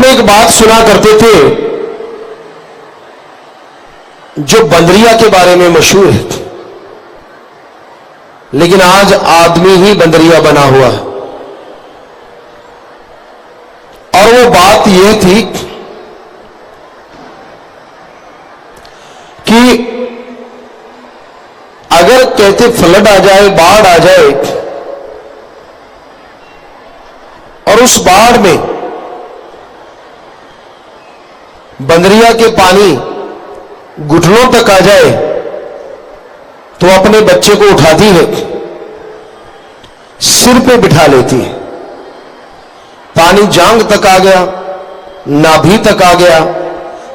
एक बात सुना करते थे जो बंदरिया के बारे में मशहूर है, लेकिन आज आदमी ही बंदरिया बना हुआ है। और वो बात यह थी कि अगर कहते फ्लड आ जाए, बाढ़ आ जाए, और उस बाढ़ में बंदरिया के पानी घुटनों तक आ जाए तो अपने बच्चे को उठाती है, सिर पे बिठा लेती है। पानी जांग तक आ गया, नाभि तक आ गया,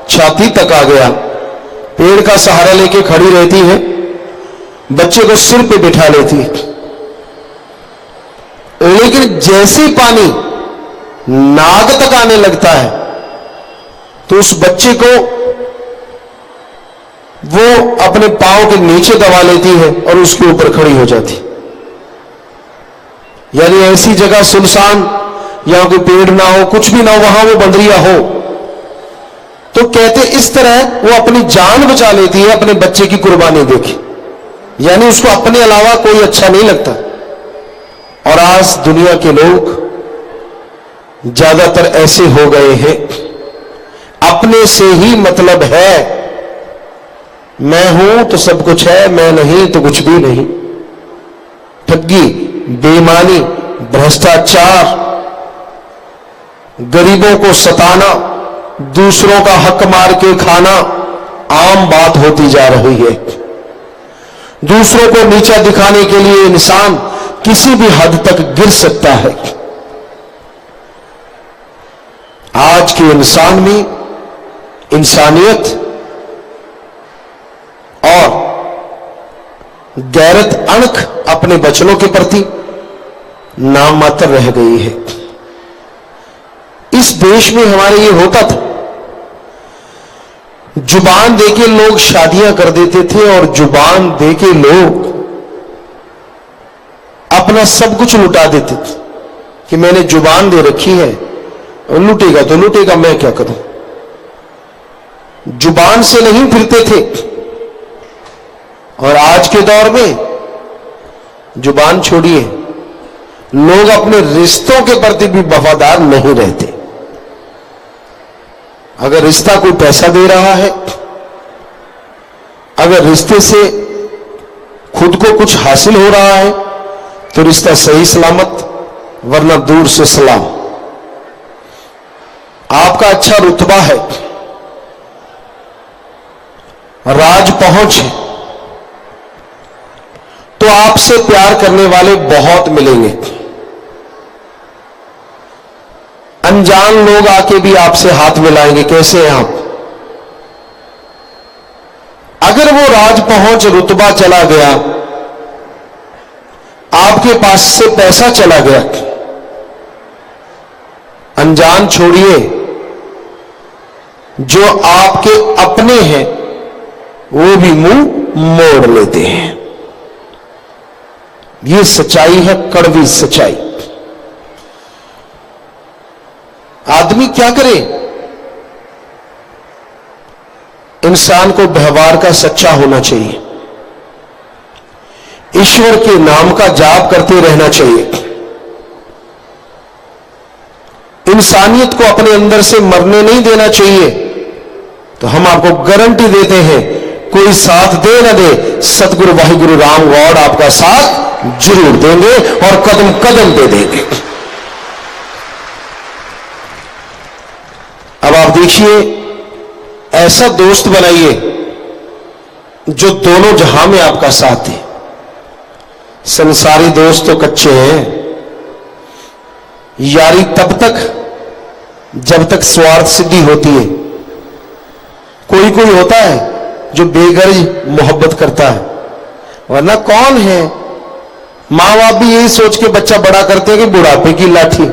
छाती तक आ गया, पेड़ का सहारा लेके खड़ी रहती है, बच्चे को सिर पे बिठा लेती है। लेकिन जैसे पानी नाक तक आने लगता है तो उस बच्चे को वो अपने पांव के नीचे दबा लेती है और उसके ऊपर खड़ी हो जाती। यानी ऐसी जगह सुनसान, यहां कोई पेड़ ना हो, कुछ भी ना हो, वहां वो बंदरिया हो, तो कहते इस तरह वो अपनी जान बचा लेती है अपने बच्चे की कुर्बानी देके। यानी उसको अपने अलावा कोई अच्छा नहीं लगता। और आज दुनिया के लोग ज्यादातर ऐसे हो गए हैं, अपने से ही मतलब है, मैं हूं तो सब कुछ है, मैं नहीं तो कुछ भी नहीं। ठगी, बेईमानी, भ्रष्टाचार, गरीबों को सताना, दूसरों का हक मार के खाना आम बात होती जा रही है। दूसरों को नीचा दिखाने के लिए इंसान किसी भी हद तक गिर सकता है। आज के इंसान में इंसानियत और गैरत अणख अपने बचनों के प्रति नाम मात्र रह गई है। इस देश में हमारे ये होता था, जुबान देके लोग शादियां कर देते थे और जुबान देके लोग अपना सब कुछ लुटा देते थे कि मैंने जुबान दे रखी है, लुटेगा तो लुटेगा, मैं क्या करूं। जुबान से नहीं फिरते थे। और आज के दौर में जुबान छोड़िए, लोग अपने रिश्तों के प्रति भी वफादार नहीं रहते। अगर रिश्ता कोई पैसा दे रहा है, अगर रिश्ते से खुद को कुछ हासिल हो रहा है तो रिश्ता सही सलामत, वरना दूर से सलाम। आपका अच्छा रुतबा है, राज पहुंच है, तो आपसे प्यार करने वाले बहुत मिलेंगे। अनजान लोग आके भी आपसे हाथ मिलाएंगे, कैसे हैं आप। अगर वो राज पहुंच, रुतबा चला गया, आपके पास से पैसा चला गया, अनजान छोड़िए, जो आपके अपने हैं वो भी मुंह मोड़ लेते हैं। ये सच्चाई है, कड़वी सच्चाई। आदमी क्या करे? इंसान को व्यवहार का सच्चा होना चाहिए, ईश्वर के नाम का जाप करते रहना चाहिए, इंसानियत को अपने अंदर से मरने नहीं देना चाहिए। तो हम आपको गारंटी देते हैं, कोई साथ दे ना दे, सतगुरु वाहिगुरु राम गॉड आपका साथ जरूर देंगे और कदम कदम पे देंगे। अब आप देखिए, ऐसा दोस्त बनाइए जो दोनों जहां में आपका साथ दे। संसारी दोस्त तो कच्चे हैं। यारी तब तक जब तक स्वार्थ सिद्धि होती है। कोई कोई होता है जो बेगर्ज मोहब्बत करता है, वरना कौन है। मां बाप भी यही सोच के बच्चा बड़ा करते हैं कि बुढ़ापे की लाठी,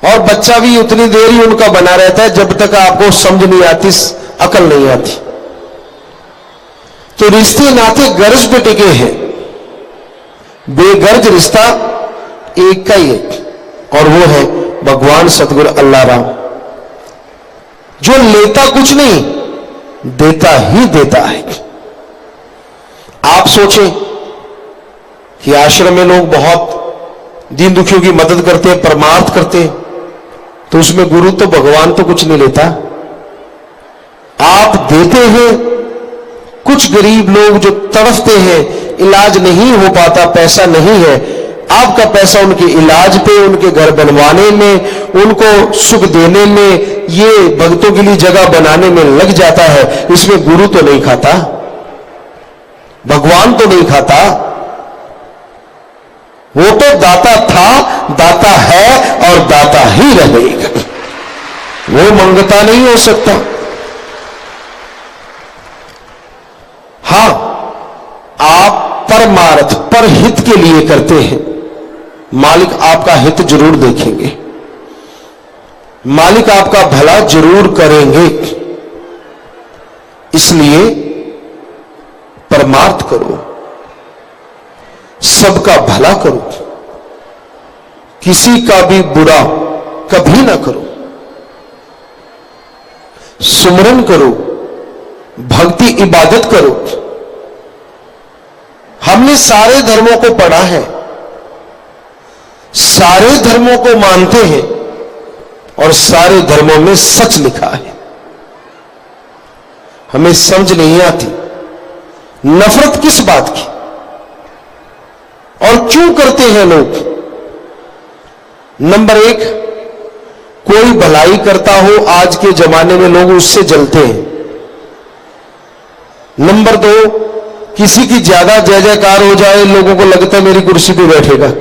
और बच्चा भी उतनी देर ही उनका बना रहता है जब तक आपको समझ नहीं आती, अकल नहीं आती। तो रिश्ते नाते गर्ज पे टिके हैं, बेगर्ज रिश्ता एक का ही है, और वो है भगवान सतगुरु अल्लाह राम, जो लेता कुछ नहीं, देता ही देता है। आप सोचें कि आश्रम में लोग बहुत दीन दुखियों की मदद करते हैं, परमार्थ करते हैं, तो उसमें गुरु तो भगवान तो कुछ नहीं लेता। आप देते हैं, कुछ गरीब लोग जो तड़फते हैं, इलाज नहीं हो पाता, पैसा नहीं है, आपका पैसा उनके इलाज पे, उनके घर बनवाने में, उनको सुख देने में, ये भक्तों के लिए जगह बनाने में लग जाता है। इसमें गुरु तो नहीं खाता, भगवान तो नहीं खाता। वो तो दाता था, दाता है और दाता ही रहेगा, वो मंगता नहीं हो सकता। हां, आप परमार्थ पर हित के लिए करते हैं, मालिक आपका हित जरूर देखेंगे, मालिक आपका भला जरूर करेंगे। इसलिए परमार्थ करो, सबका भला करो, किसी का भी बुरा कभी ना करो, सुमरन करो, भक्ति इबादत करो। हमने सारे धर्मों को पढ़ा है, सारे धर्मों को मानते हैं और सारे धर्मों में सच लिखा है। हमें समझ नहीं आती नफरत किस बात की और क्यों करते हैं लोग। नंबर एक, कोई भलाई करता हो, आज के जमाने में लोग उससे जलते हैं। नंबर दो, किसी की ज्यादा जय जयकार हो जाए, लोगों को लगता है मेरी कुर्सी पे बैठेगा।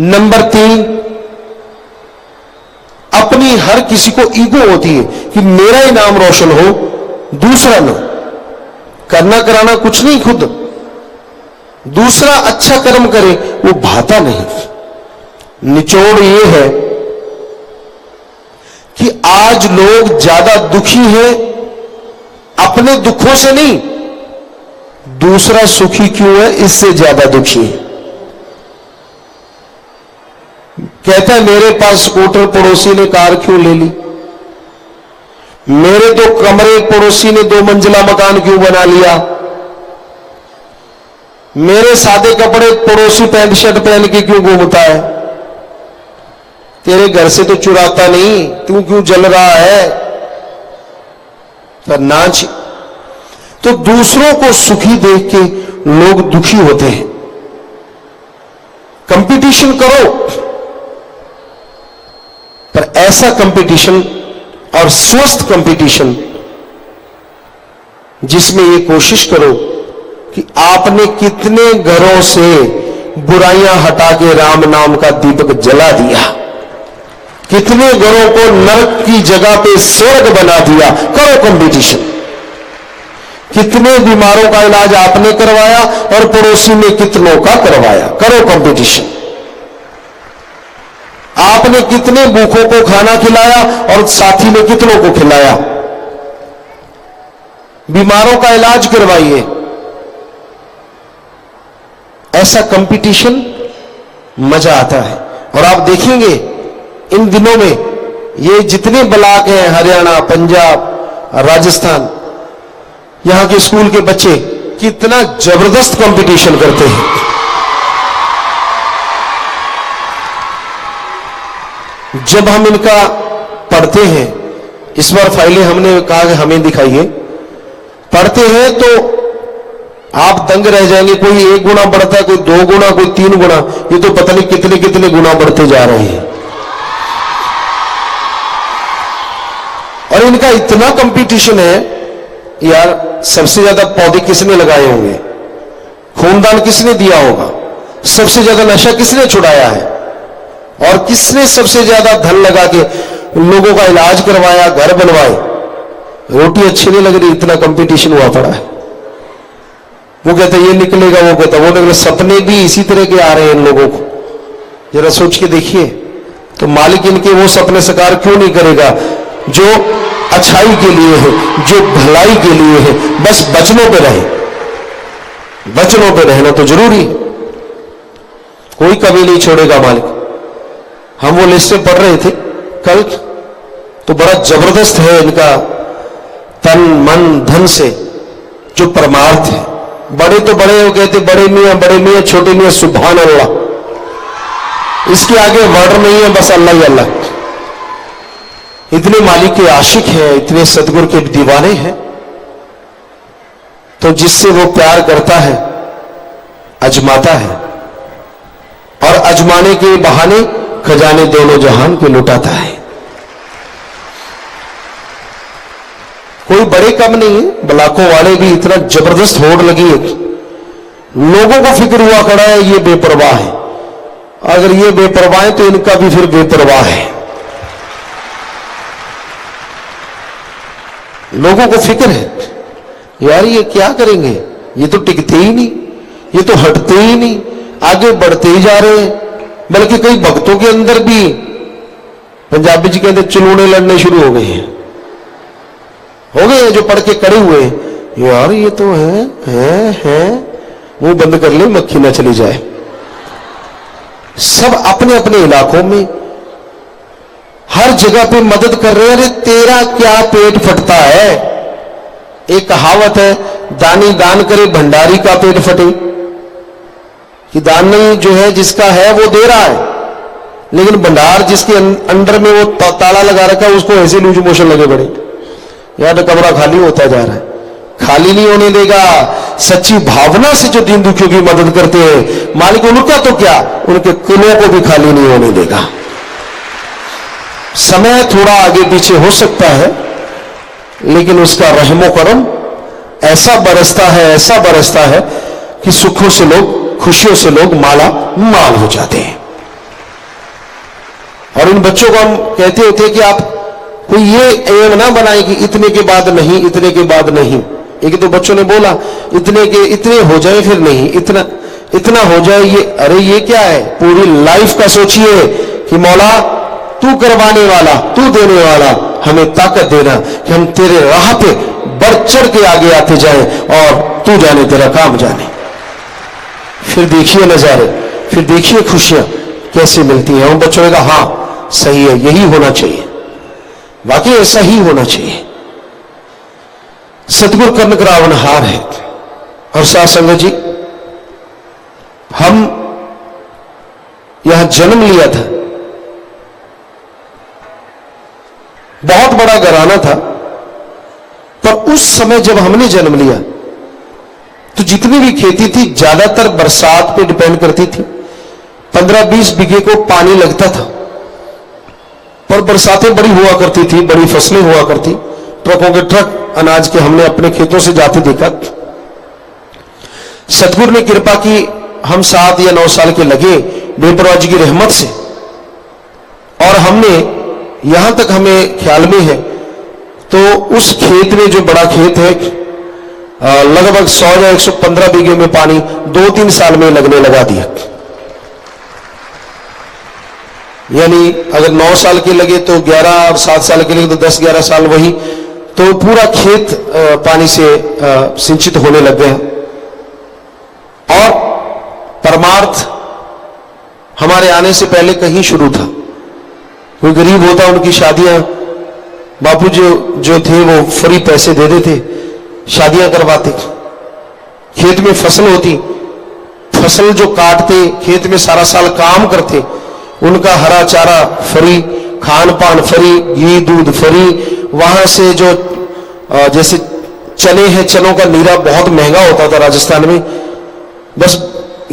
नंबर तीन, अपनी हर किसी को ईगो होती है कि मेरा ही नाम रोशन हो, दूसरा ना। करना कराना कुछ नहीं, खुद दूसरा अच्छा कर्म करे वो भाता नहीं। निचोड़ ये है कि आज लोग ज्यादा दुखी हैं अपने दुखों से नहीं, दूसरा सुखी क्यों है इससे ज्यादा दुखी है। कहता है मेरे पास स्कूटर, पड़ोसी ने कार क्यों ले ली, मेरे 2 कमरे, पड़ोसी ने 2 मंजिला मकान क्यों बना लिया, मेरे सादे कपड़े पड़ोसी पैंट शर्ट पहन के क्यों घूमता है, तेरे घर से तो चुराता नहीं, तू क्यों जल रहा है। पर नाच, तो दूसरों को सुखी देख के लोग दुखी होते हैं। कंपटीशन करो, पर ऐसा कंपटीशन और स्वस्थ कंपटीशन जिसमें ये कोशिश करो कि आपने कितने घरों से बुराइयां हटा के राम नाम का दीपक जला दिया, कितने घरों को नरक की जगह पे स्वर्ग बना दिया। करो कंपटीशन। कितने बीमारों का इलाज आपने करवाया और पड़ोसी ने कितनों का करवाया। करो कंपटीशन। आपने कितने भूखों को खाना खिलाया और साथी ने कितनों को खिलाया। बीमारों का इलाज करवाइए। ऐसा कंपटीशन मजा आता है। और आप देखेंगे इन दिनों में ये जितने ब्लॉक हैं, हरियाणा, पंजाब, राजस्थान, यहां के स्कूल के बच्चे कितना जबरदस्त कंपटीशन करते हैं। जब हम इनका पढ़ते हैं, इस बार फाइलें हमने कहा कि हमें दिखाइए, पढ़ते हैं तो आप दंग रह जाएंगे। कोई 1 गुना बढ़ता है, कोई 2 गुना, कोई 3 गुना, ये तो पता नहीं कितने कितने गुना बढ़ते जा रहे हैं। और इनका इतना कंपटीशन है यार। सबसे ज्यादा पौधे किसने लगाए होंगे, खूनदान किसने दिया होगा, सबसे ज्यादा नशा किसने छुड़ाया है, और किसने सबसे ज्यादा धन लगा के लोगों का इलाज करवाया, घर बनवाए। रोटी अच्छी नहीं लग रही, इतना कंपटीशन हुआ पड़ा है। वो कहता ये निकलेगा, वो कहता वो निकलेगा। सपने भी इसी तरह के आ रहे हैं इन लोगों को। जरा सोच के देखिए, तो मालिक इनके वो सपने साकार क्यों नहीं करेगा जो अच्छाई के लिए है, जो भलाई के लिए है। बस वचनों पे रहे, वचनों पे रहना तो जरूरी है। कोई कभी नहीं छोड़ेगा मालिक। हम वो लिस्टें पढ़ रहे थे कल, तो बड़ा जबरदस्त है इनका तन मन धन से जो परमार्थ है। बड़े तो बड़े हो कहते बड़े मियां छोटे मियां, सुभान अल्लाह, इसके आगे वर्ड नहीं है, बस अल्लाह ही अल्लाह। इतने मालिक के आशिक है, इतने सतगुरु के दीवाने हैं, तो जिससे वो प्यार करता है अजमाता है, और अजमाने के बहाने खजाने दोनों जहान के लुटाता है। कोई बड़े कम नहीं है, बलाकों वाले भी इतना जबरदस्त होड़ लगी है, लोगों को फिक्र हुआ खड़ा है ये बेपरवाह है, अगर ये बेपरवाह है तो इनका भी फिर बेपरवाह है। लोगों को फिक्र है यार ये क्या करेंगे, ये तो टिकते ही नहीं, ये तो हटते ही नहीं, आगे बढ़ते ही जा रहे हैं। बल्कि कई भक्तों के अंदर भी, पंजाबी जी कहते चलूने लड़ने शुरू हो गए हैं, जो पढ़ के कड़े हुए यार ये तो है मुंह बंद कर ले मक्खी ना चली जाए। सब अपने अपने इलाकों में हर जगह पे मदद कर रहे हैं। अरे तेरा क्या पेट फटता है। एक कहावत है, दानी दान करे भंडारी का पेट फटे, कि दान नहीं जो है जिसका है वो दे रहा है, लेकिन भंडार जिसके अंदर में वो ताला लगा रखा है उसको ऐसे लूज मोशन लगे पड़े, यार तो कमरा खाली होता जा रहा है। खाली नहीं होने देगा। सच्ची भावना से जो दीन दुखियों की मदद करते हैं मालिक उनका तो क्या, उनके कुलों को भी खाली नहीं होने देगा। समय थोड़ा आगे पीछे हो सकता है, लेकिन उसका रहमो करम ऐसा बरसता है कि सुखों से लोग, खुशियों से लोग माला माल हो जाते हैं। और इन बच्चों को हम कहते होते हैं कि आप कोई ये एम ना बनाए कि इतने के बाद नहीं, इतने के बाद नहीं। एक तो बच्चों ने बोला इतने हो जाए, फिर नहीं, इतना हो जाए। ये अरे ये क्या है, पूरी लाइफ का सोचिए कि मौला तू करवाने वाला, तू देने वाला, हमें ताकत देना कि हम तेरे राह पे बढ़ चढ़ के आगे आते जाएं, और तू जाने तेरा काम जाने। फिर देखिए नजारे, फिर देखिए खुशियां कैसे मिलती हैं। उन बच्चों ने कहा हाँ सही है, यही होना चाहिए, वाकई ऐसा ही होना चाहिए। सतगुरु कर्ण करावनहार है। और साथ संगत जी, हम यहां जन्म लिया था, बहुत बड़ा घराना था, पर उस समय जब हमने जन्म लिया तो जितनी भी खेती थी ज्यादातर बरसात पे डिपेंड करती थी। 15-20 बीघे को पानी लगता था, पर बरसातें बड़ी हुआ करती थी, बड़ी फसलें हुआ करती, ट्रकों के ट्रक अनाज के हमने अपने खेतों से जाते देखा। सतगुरु ने कृपा की, हम 7 या 9 साल के लगे बेपरवाह जी की रहमत से, और हमने यहां तक हमें ख्याल में है तो उस खेत में, जो बड़ा खेत है, लगभग 100 या 115 बीघे में पानी 2-3 साल में लगने लगा दिया। यानी अगर 9 साल के लगे तो 11, और 7 साल के लगे तो 10-11 साल, वही तो पूरा खेत पानी से सिंचित होने लग गया। और परमार्थ हमारे आने से पहले कहीं शुरू था। कोई गरीब होता, उनकी शादियां बापू जो थे वो फ्री पैसे दे देते, शादियां करवाते। खेत में फसल होती, फसल जो काटते, खेत में सारा साल काम करते, उनका हरा चारा फ्री, खान पान फ्री, घी दूध फ्री। वहां से जो जैसे चने हैं, चनों का नीरा बहुत महंगा होता था राजस्थान में। बस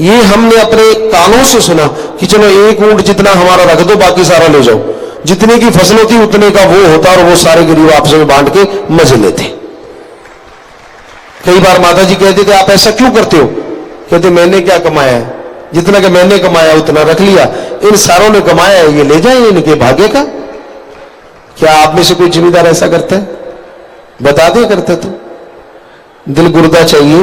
ये हमने अपने कानों से सुना कि चलो 1 ऊंट जितना हमारा रख दो, बाकी सारा ले जाओ। जितने की फसल होती उतने का वो होता, और वो सारे गरीब आपस में बांट के मजे लेते। कई बार माता जी कहते थे आप ऐसा क्यों करते हो? कहते मैंने क्या कमाया है, जितना कि मैंने कमाया उतना रख लिया, इन सारों ने कमाया है ये ले जाए, इनके भाग्य का। क्या आप में से कोई जिम्मेदार ऐसा करता है? बता दे करते तो दिल गुर्दा चाहिए,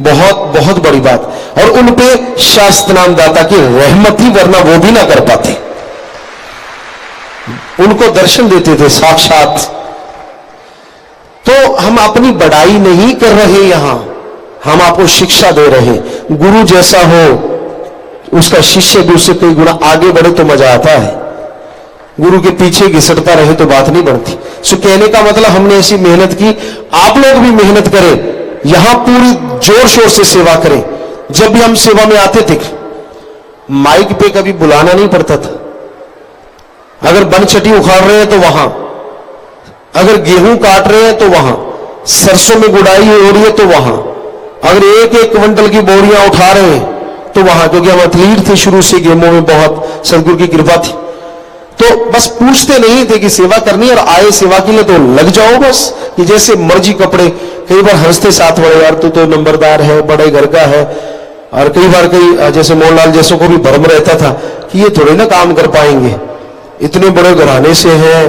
बहुत बहुत बड़ी बात। और उन पे शास्त्र नाम दाता की रहमत ही, वरना वो भी ना कर पाते। उनको दर्शन देते थे साक्षात। तो हम अपनी बड़ाई नहीं कर रहे, यहां हम आपको शिक्षा दे रहे हैं। गुरु जैसा हो उसका शिष्य भी उससे कई गुना आगे बढ़े तो मजा आता है, गुरु के पीछे घिसटता रहे तो बात नहीं बनती। सो कहने का मतलब हमने ऐसी मेहनत की, आप लोग भी मेहनत करें, यहां पूरी जोर शोर से सेवा करें। जब भी हम सेवा में आते थे माइक पे कभी बुलाना नहीं पड़ता था। अगर बनचटी उखाड़ रहे हैं तो वहां, अगर गेहूं काट रहे हैं तो वहां, सरसों में गुड़ाई हो रही है तो वहां, अगर एक एक क्विंटल की बोरियां उठा रहे हैं तो वहां, क्योंकि हम एथलीट थे शुरू से, गेमों में बहुत सदगुरु की कृपा थी। तो बस पूछते नहीं थे कि सेवा करनी, और आए सेवा के लिए तो लग जाओ बस, कि जैसे मर्जी कपड़े। कई बार हंसते साथ बड़े, यार तू तो नंबरदार है, बड़े घर का है। और कई बार कई जैसे मोहनलाल जैसों को भी भ्रम रहता था कि ये थोड़े ना काम कर पाएंगे, इतने बड़े घराने से हैं,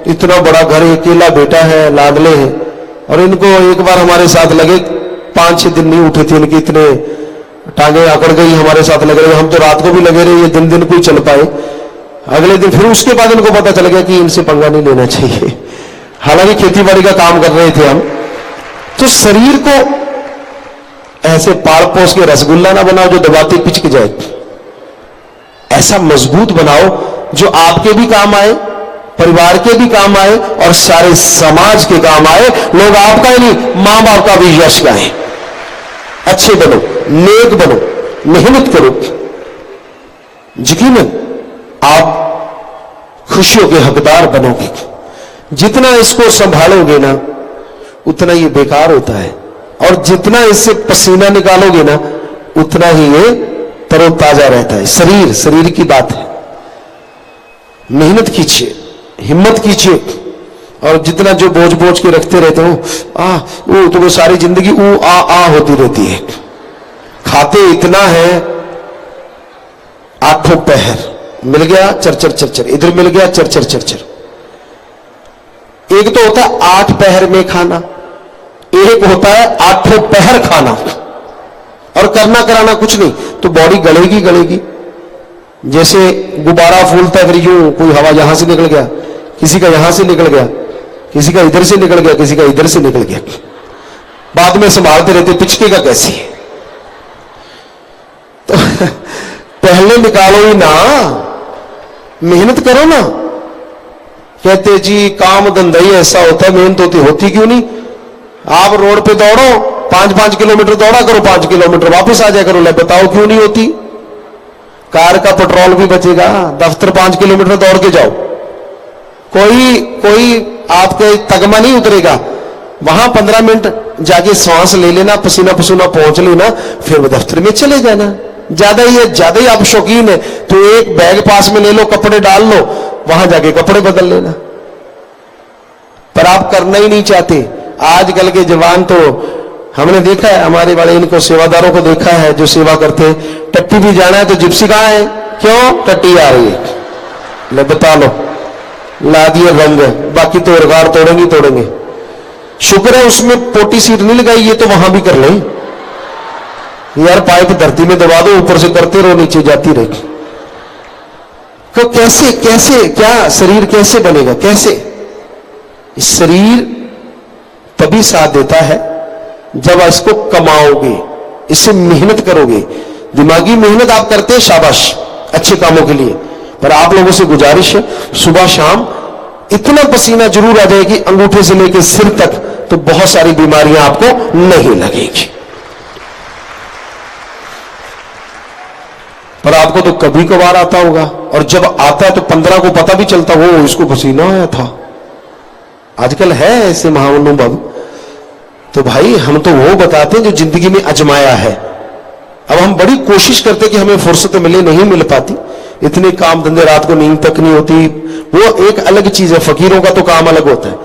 इतना बड़ा घर, अकेला बेटा है, लाडले हैं। और इनको एक बार हमारे साथ लगे, 5-6 दिन नहीं उठे थे इनके, इतने टांगे आकड़ गई हमारे साथ लग रहे। हम तो रात को भी लगे रहे, ये दिन दिन कोई चल पाए। अगले दिन फिर उसके बाद इनको पता चल गया कि इनसे पंगा नहीं लेना चाहिए। हालांकि खेतीबाड़ी का काम कर रहे थे हम। तो शरीर को ऐसे पाल पोस के रसगुल्ला ना बनाओ जो दबाते पिचक जाए, ऐसा मजबूत बनाओ जो आपके भी काम आए, परिवार के भी काम आए और सारे समाज के काम आए। लोग आपका ही नहीं, मां बाप का भी यश गाएं। अच्छे बनो, नेक बनो, मेहनत करो, यकीनन आप खुशियों के हकदार बनोगे। जितना इसको संभालोगे ना उतना ये बेकार होता है, और जितना इससे पसीना निकालोगे ना उतना ही ये तरोताजा रहता है। शरीर की बात है। मेहनत कीजिए, हिम्मत कीजिए, और जितना जो बोझ बोझ के रखते रहते हो तो वो सारी जिंदगी आ होती रहती है। खाते इतना है, आठों पहर मिल गया चरचर चरचर, इधर मिल गया चरचर चरचर। एक तो होता है 8 पहर में खाना, एक होता है 8 पहर खाना, और करना कराना कुछ नहीं, तो बॉडी गलेगी गलेगी। जैसे गुब्बारा फूलता है, फिर यूं कोई हवा यहां से निकल गया, किसी का यहां से निकल गया, किसी का इधर से निकल गया, किसी का इधर से निकल गया। बाद में संभालते रहते पिचकेगा कैसे। तो पहले निकालो ही ना, मेहनत करो ना। कहते जी काम धंधा ही ऐसा होता है, मेहनत होती क्यों नहीं। आप रोड पे दौड़ो, 5-5 किलोमीटर दौड़ा करो, 5 किलोमीटर वापस आ जाया करो। ले बताओ क्यों नहीं होती। कार का पेट्रोल भी बचेगा, दफ्तर 5 किलोमीटर दौड़ के जाओ, कोई आपके तगमा नहीं उतरेगा। वहां 15 मिनट जाके सांस ले लेना, पसीना पसीना पहुंच लेना, फिर वो दफ्तर में चले जाना। ज्यादा ही आप शौकीन है तो एक बैग पास में ले लो, कपड़े डाल लो, वहां जाके कपड़े बदल लेना। पर आप करना ही नहीं चाहते। आजकल के जवान तो हमने देखा है, हमारे वाले इनको सेवादारों को देखा है जो सेवा करते हैं, टट्टी भी जाना है तो जिप्सी कहां है, क्यों टट्टी आ रही है, ले बता लो, ला दिए रंग, बाकी तो रोजगार तोड़ेंगे। शुक्र है उसमें पोटी सीट नहीं लगाई, ये तो वहां भी कर लें यार, पाइप धरती में दबा दो, ऊपर से करते रहो, नीचे जाती रहेगी। तो कैसे क्या शरीर कैसे बनेगा, कैसे। शरीर तभी साथ देता है जब इसको कमाओगे, इससे मेहनत करोगे। दिमागी मेहनत आप करते हैं, शाबाश, अच्छे कामों के लिए। पर आप लोगों से गुजारिश है, सुबह शाम इतना पसीना जरूर आ जाएगी अंगूठे से लेकर सिर तक, तो बहुत सारी बीमारियां आपको नहीं लगेगी। पर आपको तो कभी कभार आता होगा, और जब आता है तो 15 को पता भी चलता हो इसको पसीना आया था। आजकल है ऐसे महानुभाव। तो भाई हम तो वो बताते हैं जो जिंदगी में अजमाया है। अब हम बड़ी कोशिश करते कि हमें फुर्सत मिले, नहीं मिल पाती, इतने काम धंधे, रात को नींद तक नहीं होती, वो एक अलग चीज है। फकीरों का तो काम अलग होता है।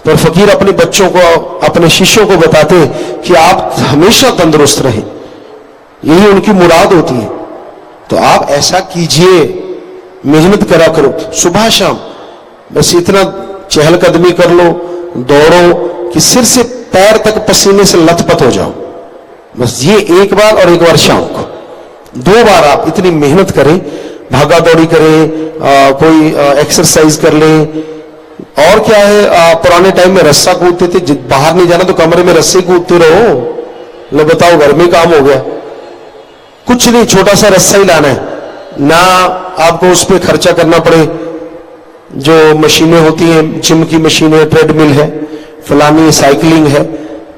पर फकीर अपने बच्चों को, अपने शिष्यों को बताते कि आप हमेशा तंदुरुस्त रहें, यही उनकी मुराद होती है। तो आप ऐसा कीजिए, मेहनत करा करो सुबह शाम, बस इतना चहलकदमी कर लो, दौड़ो कि सिर से पैर तक पसीने से लथपथ हो जाओ। बस ये एक बार, और एक बार शाम को, 2 बार आप इतनी मेहनत करें, भागा दौड़ी करें, कोई एक्सरसाइज कर लें। और क्या है, पुराने टाइम में रस्सा कूदते थे, बाहर नहीं जाना तो कमरे में रस्से कूदते रहो। लो बताओ, घर में काम हो गया। कुछ नहीं, छोटा सा रस्सा ही लाना है, ना आपको उस पर खर्चा करना पड़े। जो मशीनें होती हैं, जिम की मशीनें, ट्रेडमिल है, फलानी साइकिलिंग है,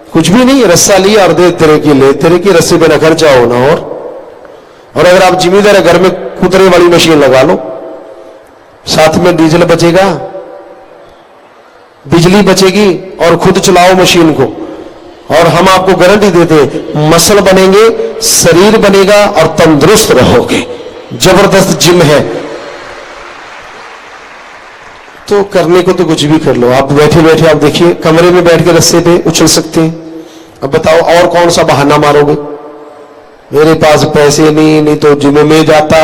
कुछ भी नहीं, रस्सा लिया और दे तेरे की ले, तेरे की रस्से पे ना खर्चा हो ना। और अगर आप जिम्मेदार है, घर में कुतरे वाली मशीन लगा लो, साथ में डीजल बचेगा, बिजली बचेगी, और खुद चलाओ मशीन को। और हम आपको गारंटी देते हैं, मसल बनेंगे, शरीर बनेगा और तंदुरुस्त रहोगे। जबरदस्त जिम है। तो करने को तो कुछ भी कर लो। आप बैठे बैठे आप देखिए, कमरे में बैठ के रस्से पे उछल सकते हैं। अब बताओ और कौन सा बहाना मारोगे? मेरे पास पैसे नहीं, नहीं तो जिम में जाता।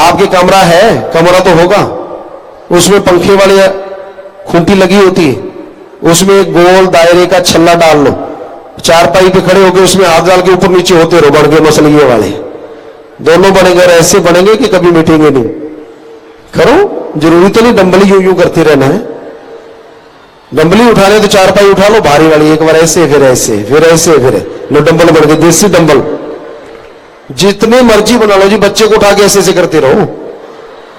आपके कमरा है, कमरा तो होगा, उसमें पंखे वाली खूंटी लगी होती है, उसमें गोल दायरे का छल्ला डाल लो, चारपाई पे खड़े होकर उसमें हाथ डाल के ऊपर नीचे होते रहो, बढ़ के मसलिए वाले दोनों बनेंगे। ऐसे बनेंगे कि कभी मिटेंगे नहीं। करो, जरूरी तो नहीं डंबली यूं करते रहना है। डंबली उठाने तो चारपाई उठा लो भारी वाली, एक बार ऐसे, फिर ऐसे, फिर ऐसे, फिर लो, डंबल बन गए, देसी डंबल। जितने मर्जी बना लो जी, बच्चे को उठा के ऐसे ऐसे करते रहो,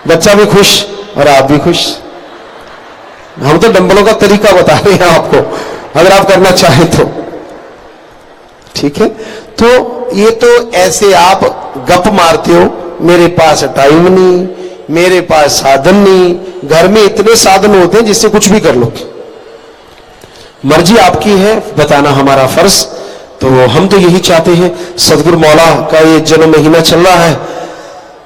बच्चा भी खुश और आप भी खुश। हम तो डंबलों का तरीका बता रहे हैं आपको, अगर आप करना चाहें तो। ठीक है, तो ये तो ऐसे आप गप मारते हो, मेरे पास टाइम नहीं, मेरे पास साधन नहीं। घर में इतने साधन होते हैं जिससे कुछ भी कर लो। मर्जी आपकी है, बताना हमारा फर्ज। तो हम तो यही चाहते हैं, सदगुरु मौला का ये जन्म महीना चल रहा है,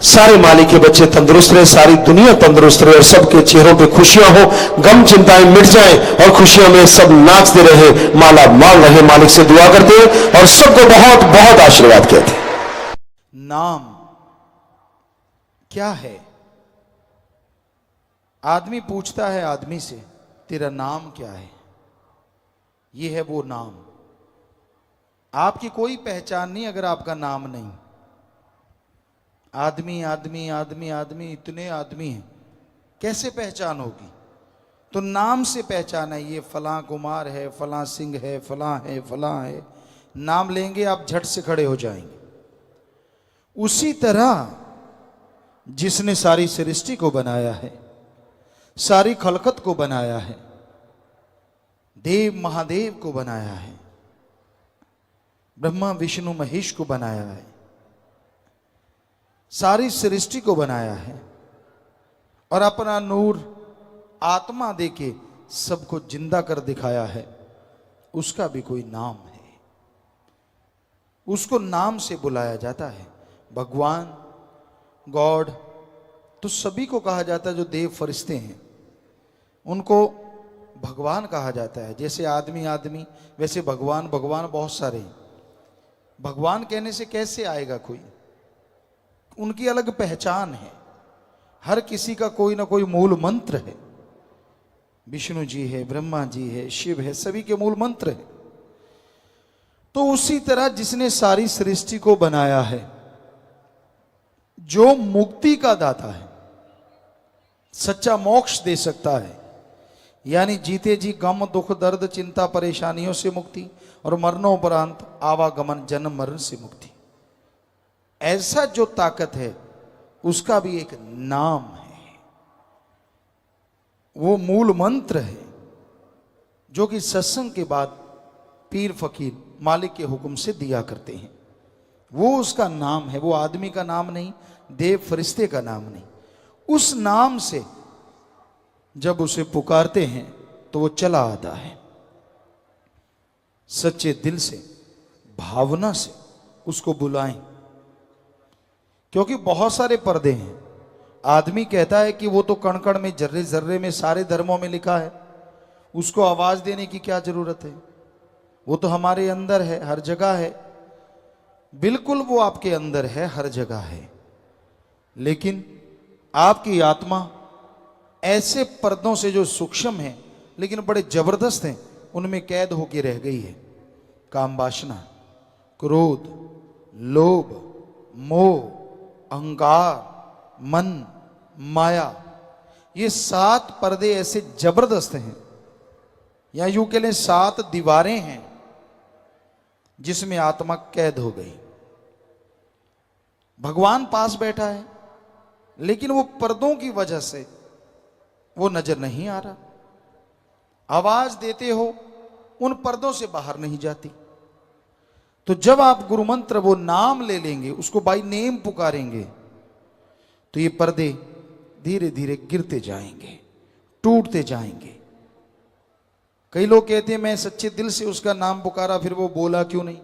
सारे मालिक के बच्चे तंदुरुस्त रहे, सारी दुनिया तंदुरुस्त रहे, और सबके चेहरों पे खुशियां हो, गम चिंताएं मिट जाएं, और खुशियों में सब नाचते रहे, माला माल रहे। मालिक से दुआ करते हैं और सबको बहुत बहुत आशीर्वाद कहते हैं। नाम क्या है? आदमी पूछता है आदमी से, तेरा नाम क्या है? ये है वो नाम। आपकी कोई पहचान नहीं अगर आपका नाम नहीं। आदमी आदमी आदमी आदमी, इतने आदमी हैं, कैसे पहचान होगी? तो नाम से पहचान है। ये फलां कुमार है, फलां सिंह है, फलां है, फलां है। नाम लेंगे आप झट से खड़े हो जाएंगे। उसी तरह जिसने सारी सृष्टि को बनाया है, सारी खलकत को बनाया है, देव महादेव को बनाया है, ब्रह्मा विष्णु महेश को बनाया है, सारी सृष्टि को बनाया है, और अपना नूर आत्मा देके सबको जिंदा कर दिखाया है, उसका भी कोई नाम है। उसको नाम से बुलाया जाता है। भगवान, गॉड तो सभी को कहा जाता है। जो देव फरिश्ते हैं उनको भगवान कहा जाता है। जैसे आदमी आदमी, वैसे भगवान भगवान बहुत सारे हैं। भगवान कहने से कैसे आएगा कोई? उनकी अलग पहचान है। हर किसी का कोई ना कोई मूल मंत्र है। विष्णु जी है, ब्रह्मा जी है, शिव है, सभी के मूल मंत्र है। तो उसी तरह जिसने सारी सृष्टि को बनाया है, जो मुक्ति का दाता है, सच्चा मोक्ष दे सकता है, यानी जीते जी गम दुख दर्द चिंता परेशानियों से मुक्ति, और मरणोपरांत आवागमन जन्म मरण से मुक्ति, ऐसा जो ताकत है उसका भी एक नाम है। वो मूल मंत्र है जो कि सत्संग के बाद पीर फकीर मालिक के हुक्म से दिया करते हैं। वो उसका नाम है। वो आदमी का नाम नहीं, देव फरिश्ते का नाम नहीं। उस नाम से जब उसे पुकारते हैं तो वो चला आता है। सच्चे दिल से, भावना से उसको बुलाएं, क्योंकि बहुत सारे पर्दे हैं। आदमी कहता है कि वो तो कण कण में, जर्रे जर्रे में, सारे धर्मों में लिखा है, उसको आवाज देने की क्या जरूरत है? वो तो हमारे अंदर है, हर जगह है। बिल्कुल वो आपके अंदर है, हर जगह है, लेकिन आपकी आत्मा ऐसे पर्दों से जो सूक्ष्म हैं लेकिन बड़े जबरदस्त हैं, उनमें कैद होकर रह गई है। काम वासना, क्रोध, लोभ, मोह, अहंकार, मन, माया, ये 7 पर्दे ऐसे जबरदस्त हैं, या यूं कह लें 7 दीवारें हैं जिसमें आत्मा कैद हो गई। भगवान पास बैठा है, लेकिन वो पर्दों की वजह से वो नजर नहीं आ रहा। आवाज देते हो, उन पर्दों से बाहर नहीं जाती। तो जब आप गुरु मंत्र वो नाम ले लेंगे, उसको बाय नेम पुकारेंगे, तो ये पर्दे धीरे धीरे गिरते जाएंगे, टूटते जाएंगे। कई लोग कहते हैं मैं सच्चे दिल से उसका नाम पुकारा, फिर वो बोला क्यों नहीं?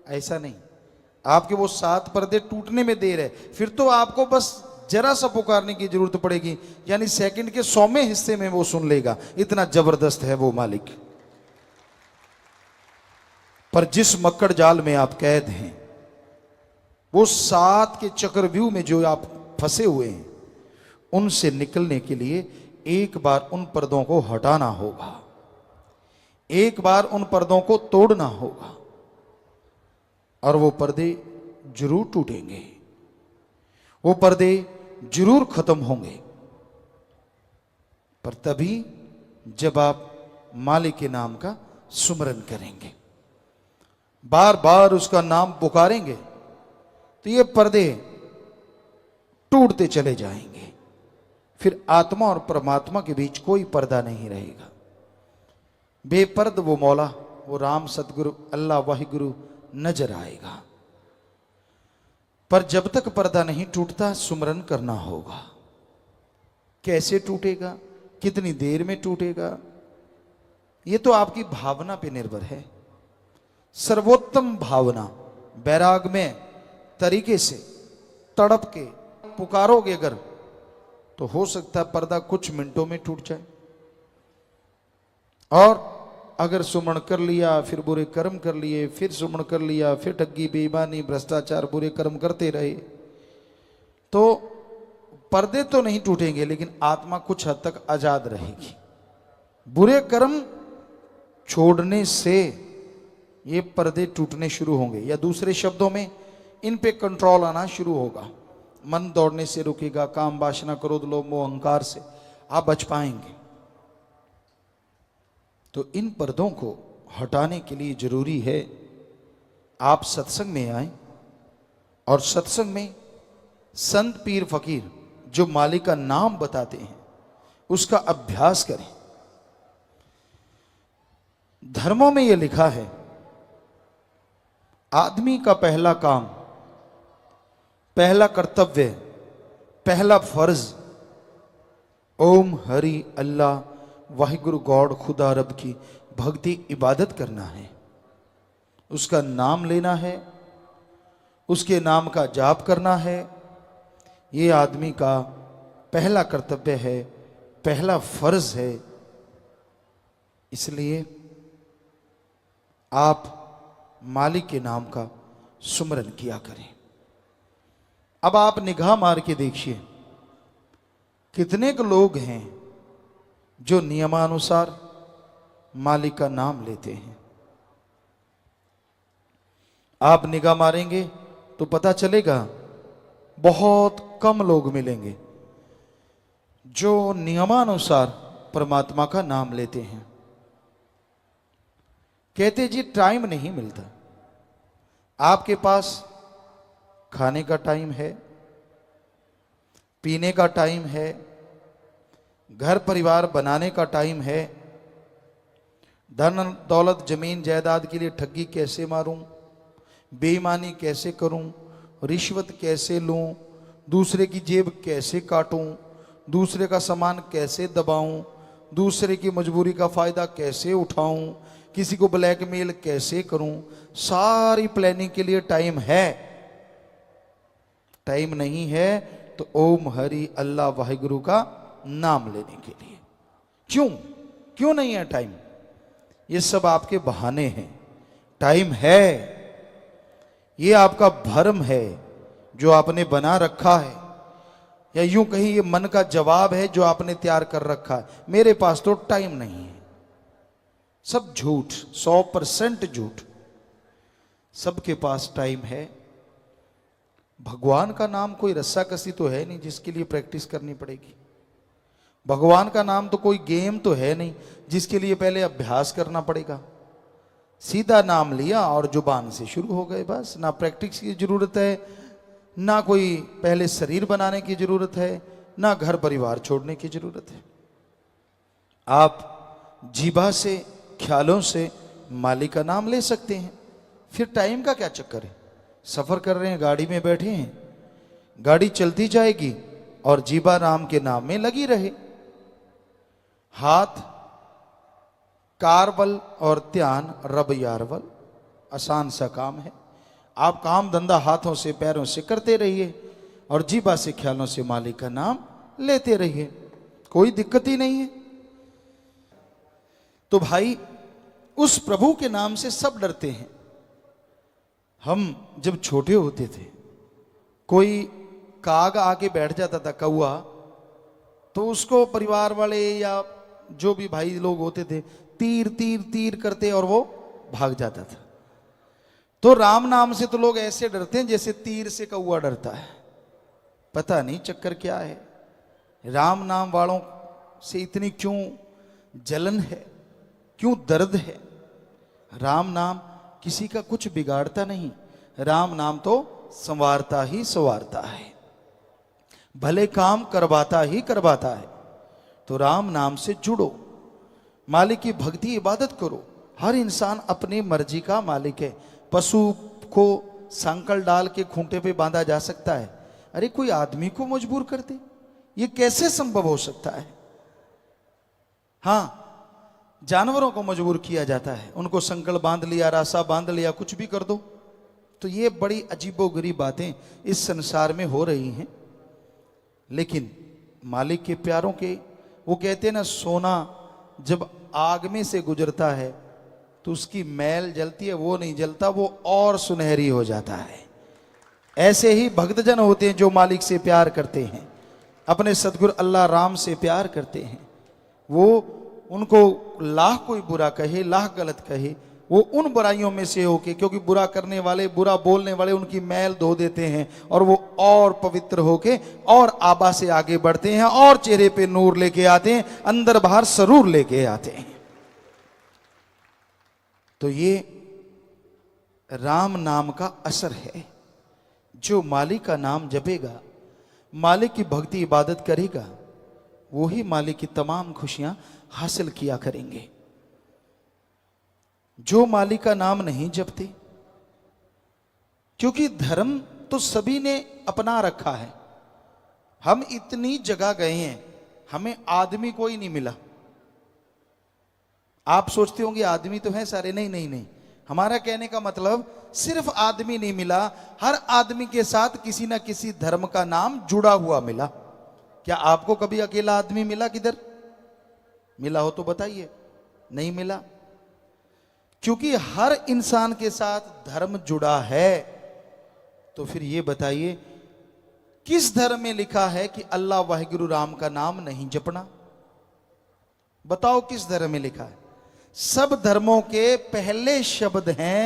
ऐसा नहीं, आपके वो 7 पर्दे टूटने में देर है, फिर तो आपको बस जरा सा पुकारने की जरूरत पड़ेगी, यानी सेकंड के 100वें हिस्से में वो सुन लेगा। इतना जबरदस्त है वो मालिक। पर जिस मक्कड़ जाल में आप कैद हैं, वो 7 के चक्रव्यूह में जो आप फंसे हुए हैं, उनसे निकलने के लिए एक बार उन पर्दों को हटाना होगा, एक बार उन पर्दों को तोड़ना होगा, और वो पर्दे जरूर टूटेंगे, वो पर्दे जरूर खत्म होंगे। पर तभी जब आप मालिक के नाम का सुमरन करेंगे, बार बार उसका नाम पुकारेंगे, तो ये पर्दे टूटते चले जाएंगे। फिर आत्मा और परमात्मा के बीच कोई पर्दा नहीं रहेगा। बेपर्द वो मौला, वो राम, सतगुरु, अल्लाह, वाहिगुरु नजर आएगा। पर जब तक पर्दा नहीं टूटता, सुमरन करना होगा। कैसे टूटेगा, कितनी देर में टूटेगा, ये तो आपकी भावना पे निर्भर है। सर्वोत्तम भावना, बैराग में तरीके से तड़प के पुकारोगे अगर, तो हो सकता है पर्दा कुछ मिनटों में टूट जाए। और अगर सुमरण कर लिया, फिर बुरे कर्म कर लिए, फिर सुमरण कर लिया, फिर ठगी, बेईमानी, भ्रष्टाचार, बुरे कर्म करते रहे, तो पर्दे तो नहीं टूटेंगे, लेकिन आत्मा कुछ हद तक आजाद रहेगी। बुरे कर्म छोड़ने से ये पर्दे टूटने शुरू होंगे, या दूसरे शब्दों में इन पे कंट्रोल आना शुरू होगा। मन दौड़ने से रुकेगा, काम, वासना, क्रोध, लोभ, मोह, अहंकार से आप बच पाएंगे। तो इन पर्दों को हटाने के लिए जरूरी है आप सत्संग में आए, और सत्संग में संत, पीर, फकीर जो मालिक का नाम बताते हैं, उसका अभ्यास करें। धर्मों में यह लिखा है, आदमी का पहला काम, पहला कर्तव्य, पहला फर्ज ओम हरि अल्लाह वाहिगुरु गॉड खुदा रब की भक्ति इबादत करना है। उसका नाम लेना है, उसके नाम का जाप करना है। ये आदमी का पहला कर्तव्य है, पहला फर्ज है। इसलिए आप मालिक के नाम का सुमरन किया करें। अब आप निगाह मार के देखिए, कितने के लोग हैं जो नियमानुसार मालिक का नाम लेते हैं। आप निगाह मारेंगे तो पता चलेगा बहुत कम लोग मिलेंगे जो नियमानुसार परमात्मा का नाम लेते हैं। कहते जी टाइम नहीं मिलता। आपके पास खाने का टाइम है, पीने का टाइम है, घर परिवार बनाने का टाइम है, धन दौलत जमीन जायदाद के लिए ठगी कैसे मारूं, बेईमानी कैसे करूं, रिश्वत कैसे लूं, दूसरे की जेब कैसे काटूं, दूसरे का सामान कैसे दबाऊं, दूसरे की मजबूरी का फायदा कैसे उठाऊं, किसी को ब्लैकमेल कैसे करूं। सारी प्लानिंग के लिए टाइम है। टाइम नहीं है तो ओम हरि अल्लाह वाहिगुरु का नाम लेने के लिए क्यों नहीं है टाइम? ये सब आपके बहाने हैं। टाइम है, ये आपका भ्रम है जो आपने बना रखा है, या यूं कहीं ये मन का जवाब है जो आपने तैयार कर रखा है। मेरे पास तो टाइम नहीं है। सब झूठ, 100% झूठ। सबके पास टाइम है। भगवान का नाम कोई रस्साकसी तो है नहीं जिसके लिए प्रैक्टिस करनी पड़ेगी। भगवान का नाम तो कोई गेम तो है नहीं जिसके लिए पहले अभ्यास करना पड़ेगा। सीधा नाम लिया और जुबान से शुरू हो गए, बस। ना प्रैक्टिस की जरूरत है, ना कोई पहले शरीर बनाने की जरूरत है, ना घर परिवार छोड़ने की जरूरत है। आप जीभा से, ख्यालों से मालिक का नाम ले सकते हैं। फिर टाइम का क्या चक्कर है? सफर कर रहे हैं, गाड़ी में बैठे हैं, गाड़ी चलती जाएगी और जीभा राम के नाम में लगी रहे। हाथ कारवल और ध्यान रब यारवल, आसान सा काम है। आप काम धंधा हाथों से पैरों से करते रहिए और जीभा से, ख्यालों से मालिक का नाम लेते रहिए, कोई दिक्कत ही नहीं है। तो भाई, उस प्रभु के नाम से सब डरते हैं। हम जब छोटे होते थे, कोई काग आके बैठ जाता था, कौआ, तो उसको परिवार वाले या जो भी भाई लोग होते थे तीर तीर तीर करते और वो भाग जाता था। तो राम नाम से तो लोग ऐसे डरते हैं जैसे तीर से कौआ डरता है। पता नहीं चक्कर क्या है, राम नाम वालों से इतनी क्यों जलन है, क्यों दर्द है। राम नाम किसी का कुछ बिगाड़ता नहीं, राम नाम तो संवारता ही संवारता है, भले काम करवाता ही करवाता है। तो राम नाम से जुड़ो, मालिक की भक्ति इबादत करो। हर इंसान अपनी मर्जी का मालिक है। पशु को संकल डाल के खूंटे पे बांधा जा सकता है, अरे कोई आदमी को मजबूर कर दे, ये कैसे संभव हो सकता है? हाँ, जानवरों को मजबूर किया जाता है, उनको संकल बांध लिया, रासा बांध लिया, कुछ भी कर दो। तो ये बड़ी अजीबोगरीब बातें इस संसार में हो रही हैं। लेकिन मालिक के प्यारों के, वो कहते हैं ना, सोना जब आग में से गुजरता है तो उसकी मैल जलती है, वो नहीं जलता, वो और सुनहरी हो जाता है। ऐसे ही भक्तजन होते हैं जो मालिक से प्यार करते हैं, अपने सदगुरु अल्लाह राम से प्यार करते हैं। वो उनको लाख कोई बुरा कहे, लाख गलत कहे, वो उन बुराइयों में से होके, क्योंकि बुरा करने वाले, बुरा बोलने वाले उनकी मैल धो देते हैं और वो और पवित्र होके और आबा से आगे बढ़ते हैं और चेहरे पे नूर लेके आते हैं, अंदर बाहर सरूर लेके आते हैं। तो ये राम नाम का असर है। जो मालिक का नाम जपेगा, मालिक की भक्ति इबादत करेगा, वो ही मालिक की तमाम खुशियां हासिल किया करेंगे। जो मालिक का नाम नहीं जपते, क्योंकि धर्म तो सभी ने अपना रखा है। हम इतनी जगह गए हैं, हमें आदमी कोई नहीं मिला। आप सोचते होंगे आदमी तो हैं सारे, नहीं नहीं नहीं, हमारा कहने का मतलब सिर्फ आदमी नहीं मिला, हर आदमी के साथ किसी ना किसी धर्म का नाम जुड़ा हुआ मिला। क्या आपको कभी अकेला आदमी मिला? किधर मिला हो तो बताइए। नहीं मिला, क्योंकि हर इंसान के साथ धर्म जुड़ा है। तो फिर ये बताइए, किस धर्म में लिखा है कि अल्लाह वाहिगुरु राम का नाम नहीं जपना? बताओ किस धर्म में लिखा है? सब धर्मों के पहले शब्द हैं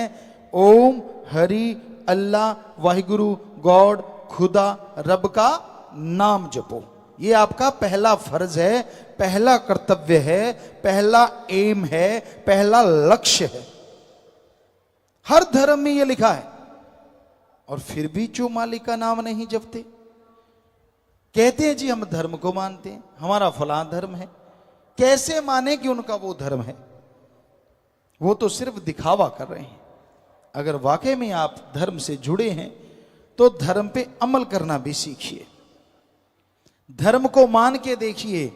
ओम, हरि, अल्लाह, वाहिगुरु, गॉड, खुदा, रब का नाम जपो। ये आपका पहला फर्ज है, पहला कर्तव्य है, पहला एम है, पहला लक्ष्य है। हर धर्म में ये लिखा है। और फिर भी जो मालिक का नाम नहीं जपते, कहते हैं जी हम धर्म को मानते हैं, हमारा फलां धर्म है। कैसे माने कि उनका वो धर्म है? वो तो सिर्फ दिखावा कर रहे हैं। अगर वाकई में आप धर्म से जुड़े हैं तो धर्म पे अमल करना भी सीखिए, धर्म को मान के देखिए।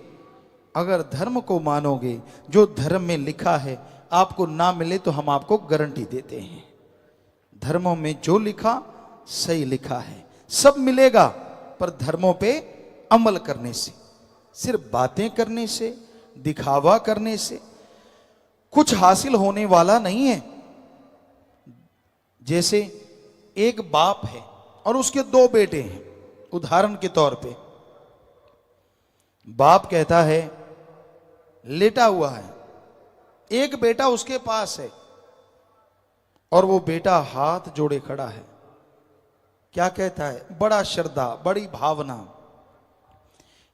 अगर धर्म को मानोगे, जो धर्म में लिखा है आपको ना मिले तो हम आपको गारंटी देते हैं, धर्मों में जो लिखा सही लिखा है, सब मिलेगा। पर धर्मों पे अमल करने से, सिर्फ बातें करने से, दिखावा करने से कुछ हासिल होने वाला नहीं है। जैसे एक बाप है और उसके दो बेटे हैं, उदाहरण के तौर पे बाप कहता है, लेटा हुआ है, एक बेटा उसके पास है और वो बेटा हाथ जोड़े खड़ा है। क्या कहता है? बड़ा श्रद्धा, बड़ी भावना,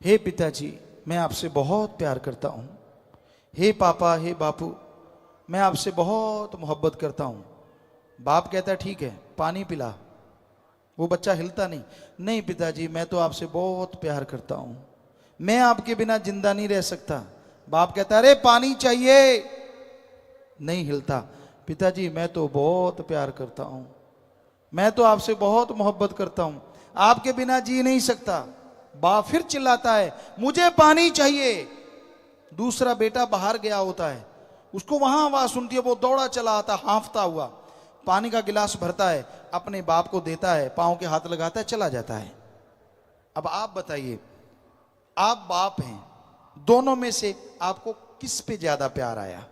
हे पिताजी मैं आपसे बहुत प्यार करता हूं, हे पापा, हे बापू मैं आपसे बहुत मोहब्बत करता हूं। बाप कहता है ठीक है, पानी पिला। वो बच्चा हिलता नहीं, नहीं पिताजी मैं तो आपसे बहुत प्यार करता हूं, मैं आपके बिना जिंदा नहीं रह सकता। बाप कहता अरे पानी चाहिए, नहीं हिलता, पिताजी मैं तो बहुत प्यार करता हूं, मैं तो आपसे बहुत मोहब्बत करता हूं, आपके बिना जी नहीं सकता। बाप फिर चिल्लाता है मुझे पानी चाहिए। दूसरा बेटा बाहर गया होता है, उसको वहां आवाज सुनती है, वो दौड़ा चला आता हांफता हुआ, पानी का गिलास भरता है, अपने बाप को देता है, पांव के हाथ लगाता है, चला जाता है। अब आप बताइए, आप बाप हैं, दोनों में से आपको किस पे ज्यादा प्यार आया?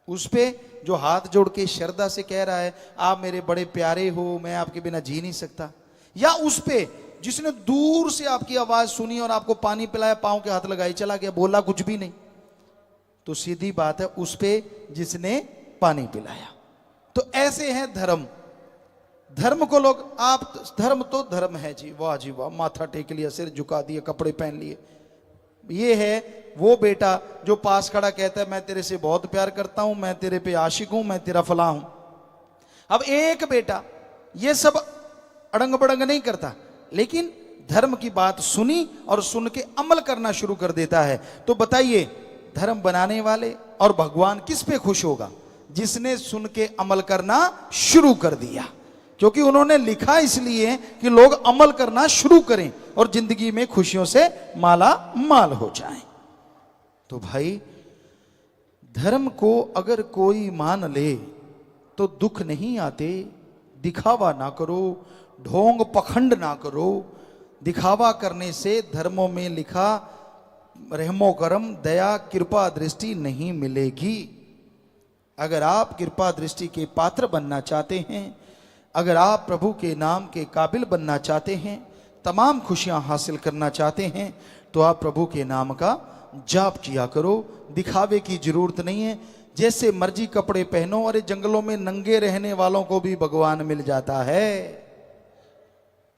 उस पे जो हाथ जोड़ के श्रद्धा से कह रहा है आप मेरे बड़े प्यारे हो, मैं आपके बिना जी नहीं सकता, या उस पे जिसने दूर से आपकी आवाज सुनी और आपको पानी पिलाया, पांव के हाथ लगाए, चला गया, बोला कुछ भी नहीं? तो सीधी बात है उस पे जिसने पानी पिलाया। तो ऐसे हैं धर्म। धर्म को लोग, आप धर्म तो धर्म है जी, वाह जी वाह, माथा टेक लिया, सिर झुका दिए, कपड़े पहन लिए। ये है वो बेटा जो पास खड़ा कहता है मैं तेरे से बहुत प्यार करता हूं, मैं तेरे पे आशिक हूं, मैं तेरा फला हूं। अब एक बेटा ये सब अड़ंग बड़ंग नहीं करता, लेकिन धर्म की बात सुनी और सुन के अमल करना शुरू कर देता है। तो बताइए धर्म बनाने वाले और भगवान किस पे खुश होगा? जिसने सुन के अमल करना शुरू कर दिया, क्योंकि उन्होंने लिखा इसलिए कि लोग अमल करना शुरू करें और जिंदगी में खुशियों से माला माल हो जाएं। तो भाई धर्म को अगर कोई मान ले तो दुख नहीं आते। दिखावा ना करो, ढोंग पखंड ना करो। दिखावा करने से धर्मों में लिखा रहमो करम दया कृपा दृष्टि नहीं मिलेगी। अगर आप कृपा दृष्टि के पात्र बनना चाहते हैं, अगर आप प्रभु के नाम के काबिल बनना चाहते हैं, तमाम खुशियां हासिल करना चाहते हैं, तो आप प्रभु के नाम का जाप किया करो। दिखावे की जरूरत नहीं है। जैसे मर्जी कपड़े पहनो, अरे जंगलों में नंगे रहने वालों को भी भगवान मिल जाता है।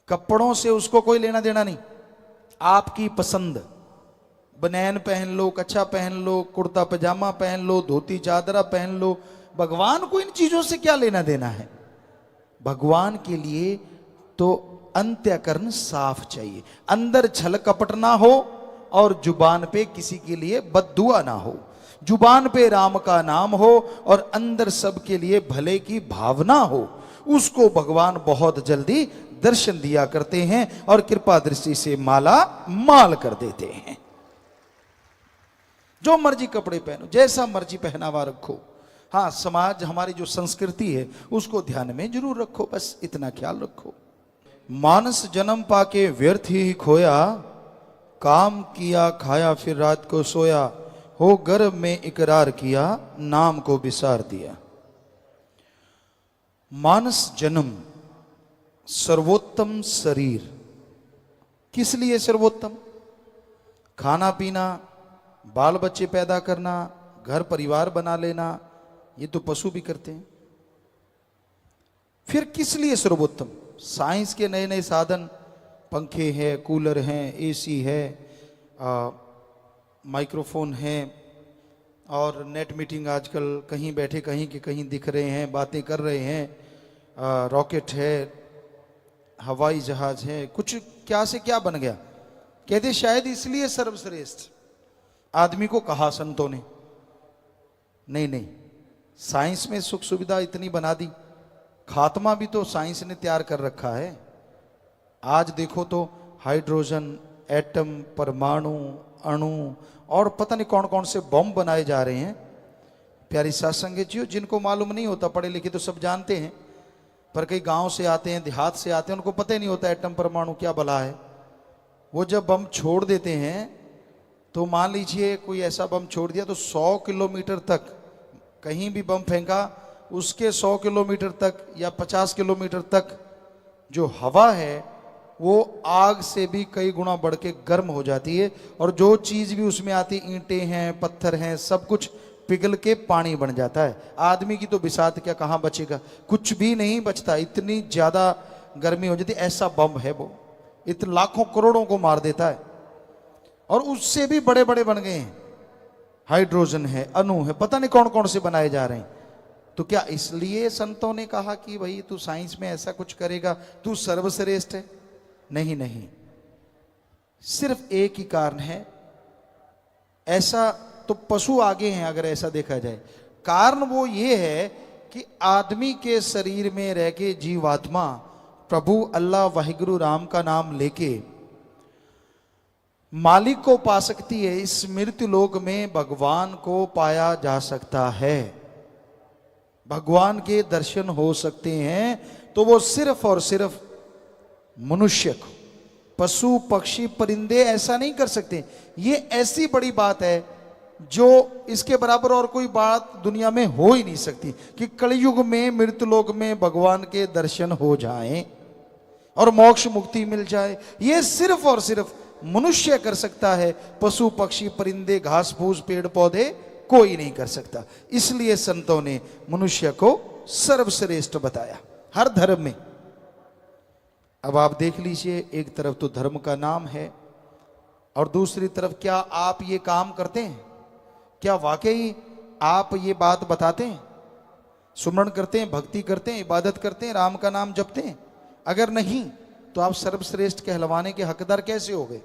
कपड़ों से उसको कोई लेना देना नहीं। आपकी पसंद, बनैन पहन लो, कच्छा पहन लो, कुर्ता पजामा पहन लो, धोती चादरा पहन लो, भगवान को इन चीजों से क्या लेना देना है? भगवान के लिए तो अंत्यकरण साफ चाहिए, अंदर छल कपट ना हो और जुबान पे किसी के लिए बद्दुआ ना हो। जुबान पे राम का नाम हो और अंदर सबके लिए भले की भावना हो। उसको भगवान बहुत जल्दी दर्शन दिया करते हैं और कृपा दृष्टि से माला माल कर देते हैं। जो मर्जी कपड़े पहनो, जैसा मर्जी पहनावा रखो, हाँ समाज हमारी जो संस्कृति है उसको ध्यान में जरूर रखो, बस इतना ख्याल रखो। मानस जन्म पाके व्यर्थ ही खोया, काम किया खाया फिर रात को सोया, हो गर्भ में इकरार किया नाम को बिसार दिया। मानस जन्म, सर्वोत्तम शरीर। किस लिए सर्वोत्तम? खाना पीना, बाल बच्चे पैदा करना, घर परिवार बना लेना, ये तो पशु भी करते हैं। फिर किस लिए सर्वोत्तम? साइंस के नए नए साधन, पंखे हैं, कूलर हैं, एसी है, माइक्रोफोन है, और नेट मीटिंग आजकल कहीं बैठे कहीं के कहीं दिख रहे हैं, बातें कर रहे हैं, रॉकेट है, हवाई जहाज है, कुछ क्या से क्या बन गया। कहते शायद इसलिए सर्वश्रेष्ठ आदमी को कहा संतों ने। नहीं नहीं, साइंस में सुख सुविधा इतनी बना दी, खात्मा भी तो साइंस ने तैयार कर रखा है। आज देखो तो हाइड्रोजन, एटम, परमाणु, अणु और पता नहीं कौन कौन से बम बनाए जा रहे हैं। प्यारी सत्संग जी, जिनको मालूम नहीं होता, पढ़े लिखे तो सब जानते हैं, पर कई गांव से आते हैं, देहात से आते हैं, उनको पता ही नहीं होता एटम परमाणु क्या भला है। वो जब बम छोड़ देते हैं तो मान लीजिए कोई ऐसा बम छोड़ दिया तो 100 किलोमीटर तक, कहीं भी बम फेंका उसके 100 किलोमीटर तक या 50 किलोमीटर तक जो हवा है वो आग से भी कई गुना बढ़ के गर्म हो जाती है, और जो चीज भी उसमें आती, ईंटें हैं, पत्थर हैं, सब कुछ पिघल के पानी बन जाता है। आदमी की तो बिसात क्या, कहाँ बचेगा? कुछ भी नहीं बचता, इतनी ज्यादा गर्मी हो जाती। ऐसा बम है वो, इतने लाखों करोड़ों को मार देता है। और उससे भी बड़े बड़े बन गए हैं, हाइड्रोजन है, अणु है, पता नहीं कौन कौन से बनाए जा रहे हैं। तो क्या इसलिए संतों ने कहा कि भाई तू साइंस में ऐसा कुछ करेगा, तू सर्वश्रेष्ठ है? नहीं नहीं, सिर्फ एक ही कारण है। ऐसा तो पशु आगे हैं अगर ऐसा देखा जाए। कारण वो ये है कि आदमी के शरीर में रह के जीवात्मा प्रभु अल्लाह वाहिगुरु राम का नाम लेके मालिक को पा सकती है। इस मृत्यु लोक में भगवान को पाया जा सकता है, भगवान के दर्शन हो सकते हैं। तो वो सिर्फ और सिर्फ मनुष्य को, पशु पक्षी परिंदे ऐसा नहीं कर सकते। ये ऐसी बड़ी बात है जो इसके बराबर और कोई बात दुनिया में हो ही नहीं सकती कि कलयुग में मृत्युलोक में भगवान के दर्शन हो जाएं और मोक्ष मुक्ति मिल जाए। ये सिर्फ और सिर्फ मनुष्य कर सकता है, पशु पक्षी परिंदे घास फूस पेड़ पौधे कोई नहीं कर सकता। इसलिए संतों ने मनुष्य को सर्वश्रेष्ठ बताया हर धर्म में। अब आप देख लीजिए, एक तरफ तो धर्म का नाम है और दूसरी तरफ क्या आप ये काम करते हैं? क्या वाकई आप ये बात बताते हैं? सुमरण करते हैं, भक्ति करते हैं, इबादत करते हैं, राम का नाम जपते हैं? अगर नहीं तो आप सर्वश्रेष्ठ कहलवाने के हकदार कैसे हो गए?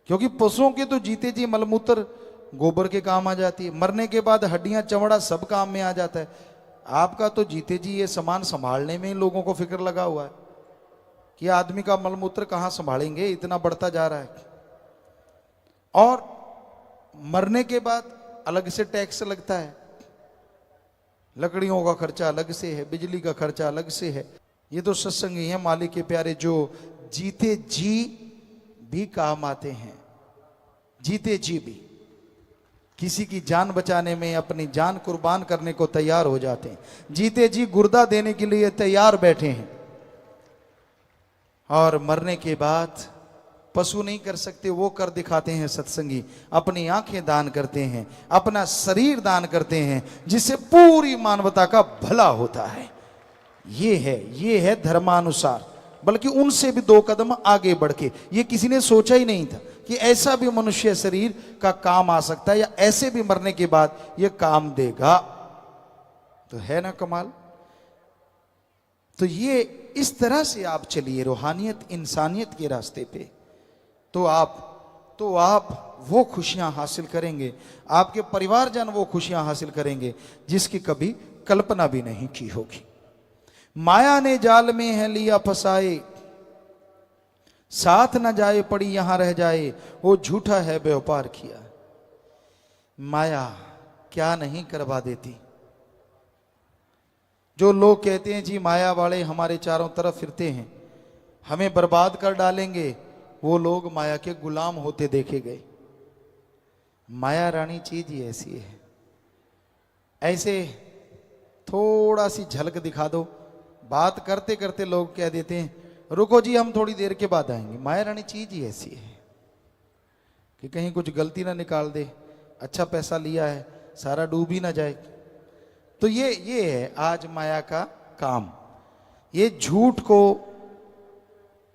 क्योंकि पशुओं के तो जीते जी मलमूत्र गोबर के काम आ जाती है, मरने के बाद हड्डियां चमड़ा सब काम में आ जाता है। आपका तो जीते जी ये सामान संभालने में ही लोगों को फिक्र लगा हुआ है कि आदमी का मलमूत्र कहाँ संभालेंगे, इतना बढ़ता जा रहा है। और मरने के बाद अलग से टैक्स लगता है, लकड़ियों का खर्चा अलग से है, बिजली का खर्चा अलग से है। ये तो सत्संगी हैं मालिक के प्यारे जो जीते जी भी काम आते हैं, जीते जी भी किसी की जान बचाने में अपनी जान कुर्बान करने को तैयार हो जाते हैं, जीते जी गुर्दा देने के लिए तैयार बैठे हैं। और मरने के बाद पशु नहीं कर सकते, वो कर दिखाते हैं सत्संगी। अपनी आंखें दान करते हैं, अपना शरीर दान करते हैं, जिससे पूरी मानवता का भला होता है। ये है धर्मानुसार। बल्कि उनसे भी 2 कदम आगे बढ़ के, ये किसी ने सोचा ही नहीं था कि ऐसा भी मनुष्य शरीर का काम आ सकता है, या ऐसे भी मरने के बाद ये काम देगा। तो है ना कमाल। तो ये इस तरह से आप चलिए रूहानियत इंसानियत के रास्ते पे, तो आप वो खुशियां हासिल करेंगे, आपके परिवारजन वो खुशियां हासिल करेंगे जिसकी कभी कल्पना भी नहीं की होगी। माया ने जाल में है लिया फसाए, साथ न जाए पड़ी यहां रह जाए, वो झूठा है व्यापार किया। माया क्या नहीं करवा देती। जो लोग कहते हैं जी माया वाले हमारे चारों तरफ फिरते हैं, हमें बर्बाद कर डालेंगे, वो लोग माया के गुलाम होते देखे गए। माया रानी चीज ही ऐसी है। ऐसे थोड़ा सी झलक दिखा दो, बात करते करते लोग कह देते हैं रुको जी हम थोड़ी देर के बाद आएंगे। माया रानी चीज ही ऐसी है कि कहीं कुछ गलती ना निकाल दे, अच्छा पैसा लिया है सारा डूब ही ना जाए। तो ये है आज माया का काम। ये झूठ को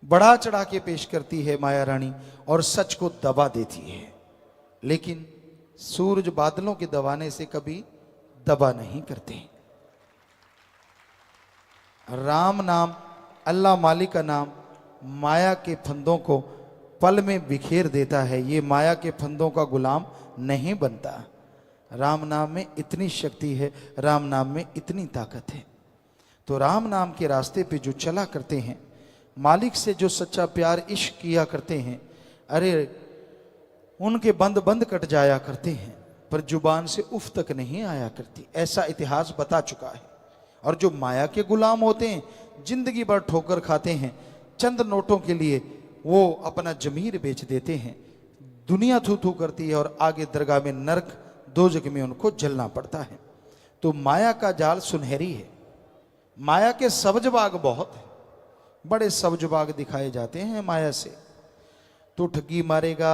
बढ़ा चढ़ा के पेश करती है माया रानी और सच को दबा देती है। लेकिन सूरज बादलों के दबाने से कभी दबा नहीं करते। राम नाम, अल्लाह मालिक का नाम माया के फंदों को पल में बिखेर देता है। ये माया के फंदों का गुलाम नहीं बनता। राम नाम में इतनी शक्ति है, राम नाम में इतनी ताकत है। तो राम नाम के रास्ते पे जो चला करते हैं, मालिक से जो सच्चा प्यार इश्क किया करते हैं, अरे उनके बंद बंद कट जाया करते हैं, पर जुबान से उफ तक नहीं आया करती। ऐसा इतिहास बता चुका है। और जो माया के गुलाम होते हैं, जिंदगी भर ठोकर खाते हैं, चंद नोटों के लिए वो अपना जमीर बेच देते हैं। दुनिया थू थू करती है और आगे दरगाह में नरक दोजख में उनको जलना पड़ता है। तो माया का जाल सुनहरी है। माया के सब्ज बाग बहुत है, बड़े सब्ज बाग दिखाए जाते हैं माया से। तो ठगी मारेगा,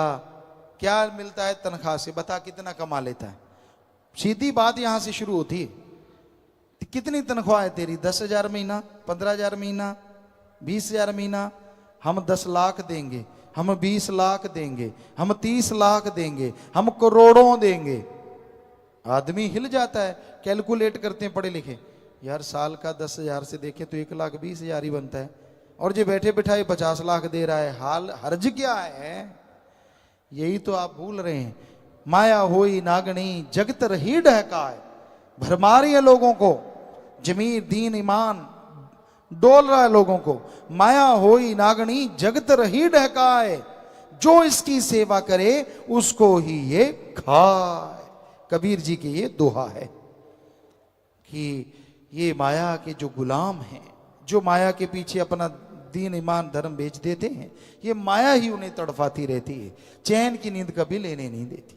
क्या मिलता है तनख्वाह से, बता कितना कमा लेता है। सीधी बात यहां से शुरू होती है, कितनी तनख्वाह है तेरी? 10,000 महीना, 15,000 महीना, 20,000 महीना। हम 10 लाख देंगे, हम 20 लाख देंगे, हम 30 लाख देंगे, हम करोड़ों देंगे। आदमी हिल जाता है, कैलकुलेट करते हैं पढ़े लिखे, यार साल का 10,000 से देखें तो 1,20,000 ही बनता है, और जो बैठे बिठाए 50 लाख दे रहा है, हाल हर्ज क्या है? यही तो आप भूल रहे हैं। माया होई नागणी जगत रही डहकाए, भरमार रही है लोगों को, जमीर दीन ईमान डोल रहा है लोगों को। माया होई नागणी जगत रही डहकाए, जो इसकी सेवा करे उसको ही ये खाए। कबीर जी की ये दोहा है कि ये माया के जो गुलाम हैं, जो माया के पीछे अपना दीन ईमान धर्म बेच देते हैं, ये माया ही उन्हें तड़फाती रहती है, चैन की नींद कभी लेने नहीं देती।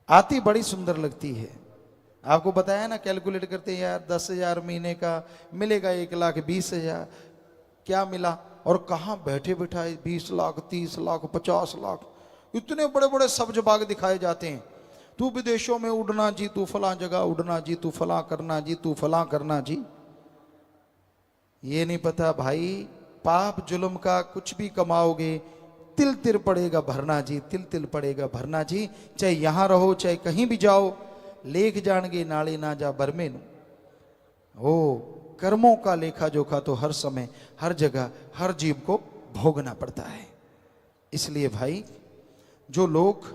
आती बड़ी सुंदर लगती है। आपको बताया ना, कैलकुलेट करते हैं यार 10,000 महीने का मिलेगा 1,20,000, क्या मिला? और कहाँ बैठे बिठाए 20 लाख 30 लाख 50 लाख, इतने बड़े बड़े सब्ज बाग दिखाए जाते हैं। तू विदेशों में उड़ना जी, तू फलां जगह उड़ना जी, तू फलां करना जी, तू फलां करना जी। ये नहीं पता भाई, पाप जुल्म का कुछ भी कमाओगे, तिल तिल पड़ेगा भरना जी, तिल तिल पड़ेगा भरना जी। चाहे यहां रहो चाहे कहीं भी जाओ, लेख जाणगे नाले ना जा बरमे नु। ओ कर्मों का लेखा जोखा तो हर समय हर जगह हर जीव को भोगना पड़ता है। इसलिए भाई, जो लोग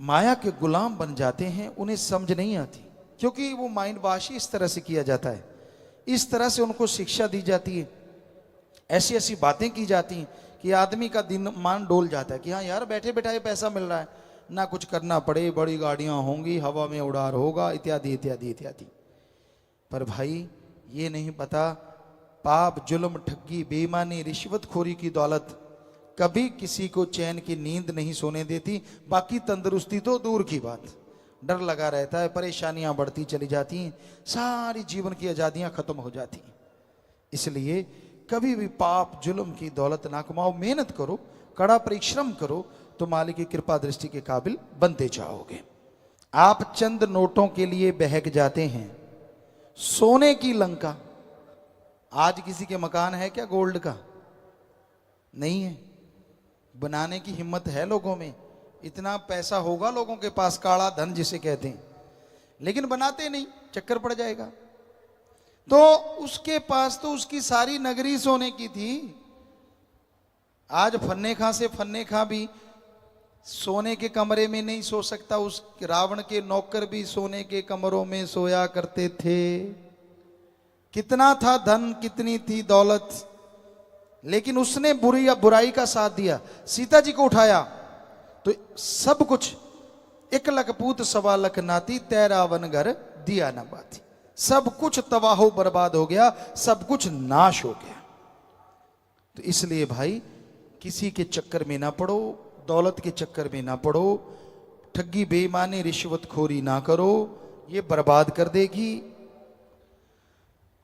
माया के गुलाम बन जाते हैं उन्हें समझ नहीं आती, क्योंकि वो माइंड वाश इस तरह से किया जाता है, इस तरह से उनको शिक्षा दी जाती है, ऐसी ऐसी बातें की जाती हैं कि आदमी का दिन मान डोल जाता है कि हाँ यार बैठे बैठाए पैसा मिल रहा है, ना कुछ करना पड़े, बड़ी गाड़ियां होंगी, हवा में उड़ार होगा, इत्यादि इत्यादि इत्यादि। पर भाई ये नहीं पता, पाप जुल्म ठगी बेईमानी रिश्वतखोरी की दौलत कभी किसी को चैन की नींद नहीं सोने देती। बाकी तंदुरुस्ती तो दूर की बात, डर लगा रहता है, परेशानियां बढ़ती चली जाती हैं, सारी जीवन की आजादियां खत्म हो जाती हैं। इसलिए कभी भी पाप जुल्म की दौलत ना कमाओ, मेहनत करो, कड़ा परिश्रम करो, तो मालिक की कृपा दृष्टि के काबिल बनते जाओगे। आप चंद नोटों के लिए बहक जाते हैं, सोने की लंका। आज किसी के मकान है क्या गोल्ड का? नहीं है। बनाने की हिम्मत है लोगों में, इतना पैसा होगा लोगों के पास, काला धन जिसे कहते हैं, लेकिन बनाते नहीं, चक्कर पड़ जाएगा। तो उसके पास तो उसकी सारी नगरी सोने की थी। आज फन्ने खां से फन्ने खां भी सोने के कमरे में नहीं सो सकता, उस रावण के नौकर भी सोने के कमरों में सोया करते थे। कितना था धन, कितनी थी दौलत, लेकिन उसने बुराई का साथ दिया। सीता जी को उठाया तो सब कुछ, 1 लख पूत 1.25 लाख नाती, 13 वन घर दिया न बाती, सब कुछ तबाह बर्बाद हो गया, सब कुछ नाश हो गया। तो इसलिए भाई किसी के चक्कर में ना पड़ो, दौलत के चक्कर में ना पड़ो, ठगी बेईमानी रिश्वतखोरी ना करो, ये बर्बाद कर देगी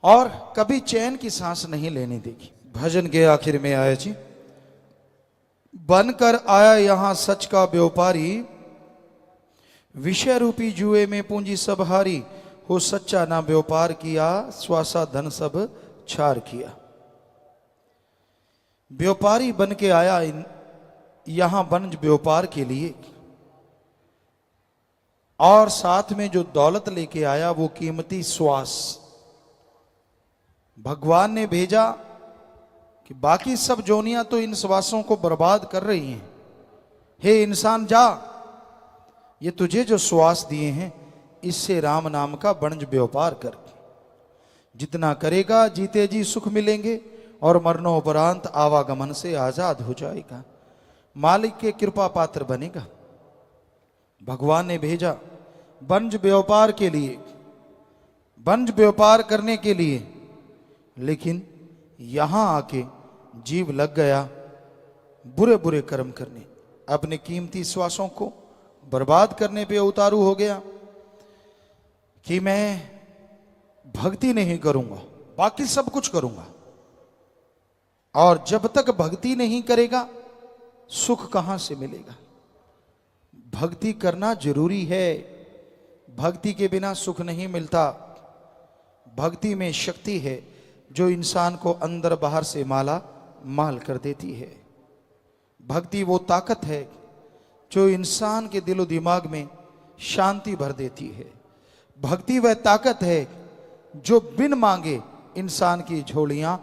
और कभी चैन की सांस नहीं लेने देगी। भजन के आखिर में आया जी, बनकर आया यहां सच का व्यापारी, विषय रूपी जुए में पूंजी सब हारी, हो सच्चा ना व्यापार किया, स्वासा धन सब छार किया। व्यापारी बन के आया यहां वंज व्यापार के लिए, और साथ में जो दौलत लेके आया वो कीमती श्वास। भगवान ने भेजा कि बाकी सब जोनियां तो इन श्वासों को बर्बाद कर रही हैं, हे इंसान जा, ये तुझे जो श्वास दिए हैं इससे राम नाम का वंज व्यापार कर, जितना करेगा जीते जी सुख मिलेंगे और मरणोपरांत आवागमन से आजाद हो जाएगा, मालिक के कृपा पात्र बनेगा। भगवान ने भेजा वंज व्यापार के लिए, वंज व्यापार करने के लिए, लेकिन यहां आके जीव लग गया बुरे बुरे कर्म करने, अपने कीमती श्वासों को बर्बाद करने पे उतारू हो गया कि मैं भक्ति नहीं करूंगा, बाकी सब कुछ करूंगा। और जब तक भक्ति नहीं करेगा सुख कहां से मिलेगा? भक्ति करना जरूरी है, भक्ति के बिना सुख नहीं मिलता। भक्ति में शक्ति है जो इंसान को अंदर बाहर से माला माल कर देती है। भक्ति वो ताकत है जो इंसान के दिलो दिमाग में शांति भर देती है। भक्ति वह ताकत है जो बिन मांगे इंसान की झोलियां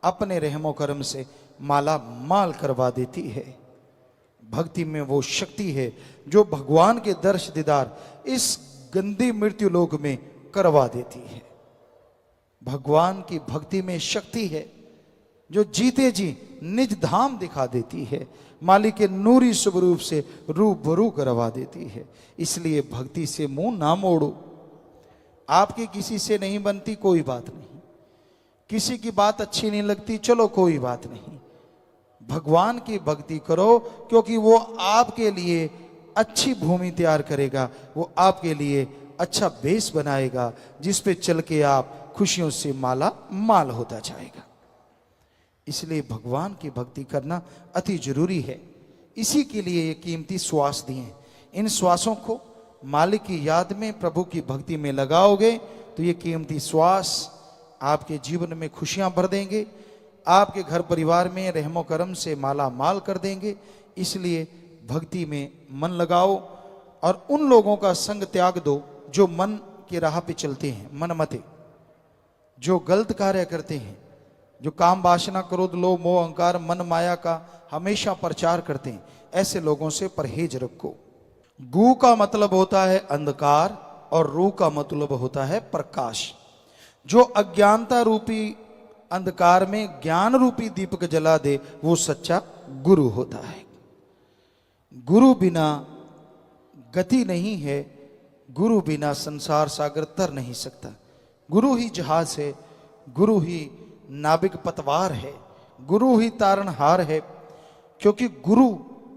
अपने रहमो करम से माला माल करवा देती है। भक्ति में वो शक्ति है जो भगवान के दर्श दीदार इस गंदी मृत्यु लोक में करवा देती है। भगवान की भक्ति में शक्ति है जो जीते जी निज धाम दिखा देती है, मालिक के नूरी स्वरूप से रूबरू करवा देती है। इसलिए भक्ति से मुंह ना मोड़ो। आपकी किसी से नहीं बनती, कोई बात नहीं। किसी की बात अच्छी नहीं लगती, चलो कोई बात नहीं। भगवान की भक्ति करो, क्योंकि वो आपके लिए अच्छी भूमि तैयार करेगा, वो आपके लिए अच्छा बेस बनाएगा, जिस पे चल के आप खुशियों से माला माल होता जाएगा। इसलिए भगवान की भक्ति करना अति जरूरी है। इसी के लिए ये कीमती श्वास दिए। इन श्वासों को मालिक की याद में, प्रभु की भक्ति में लगाओगे तो ये कीमती श्वास आपके जीवन में खुशियां भर देंगे, आपके घर परिवार में रहमो करम से माला माल कर देंगे। इसलिए भक्ति में मन लगाओ और उन लोगों का संग त्याग दो जो मन की राह पे चलते हैं, मनमते, जो गलत कार्य करते हैं, जो काम वासना क्रोध लोभ मोह अहंकार मन माया का हमेशा प्रचार करते हैं। ऐसे लोगों से परहेज रखो। गु का मतलब होता है अंधकार और रू का मतलब होता है प्रकाश। जो अज्ञानता रूपी अंधकार में ज्ञान रूपी दीपक जला दे वो सच्चा गुरु होता है। गुरु बिना गति नहीं है, गुरु बिना संसार सागर तर नहीं सकता। गुरु ही जहाज है, गुरु ही नाविक पतवार है, गुरु ही तारणहार है, क्योंकि गुरु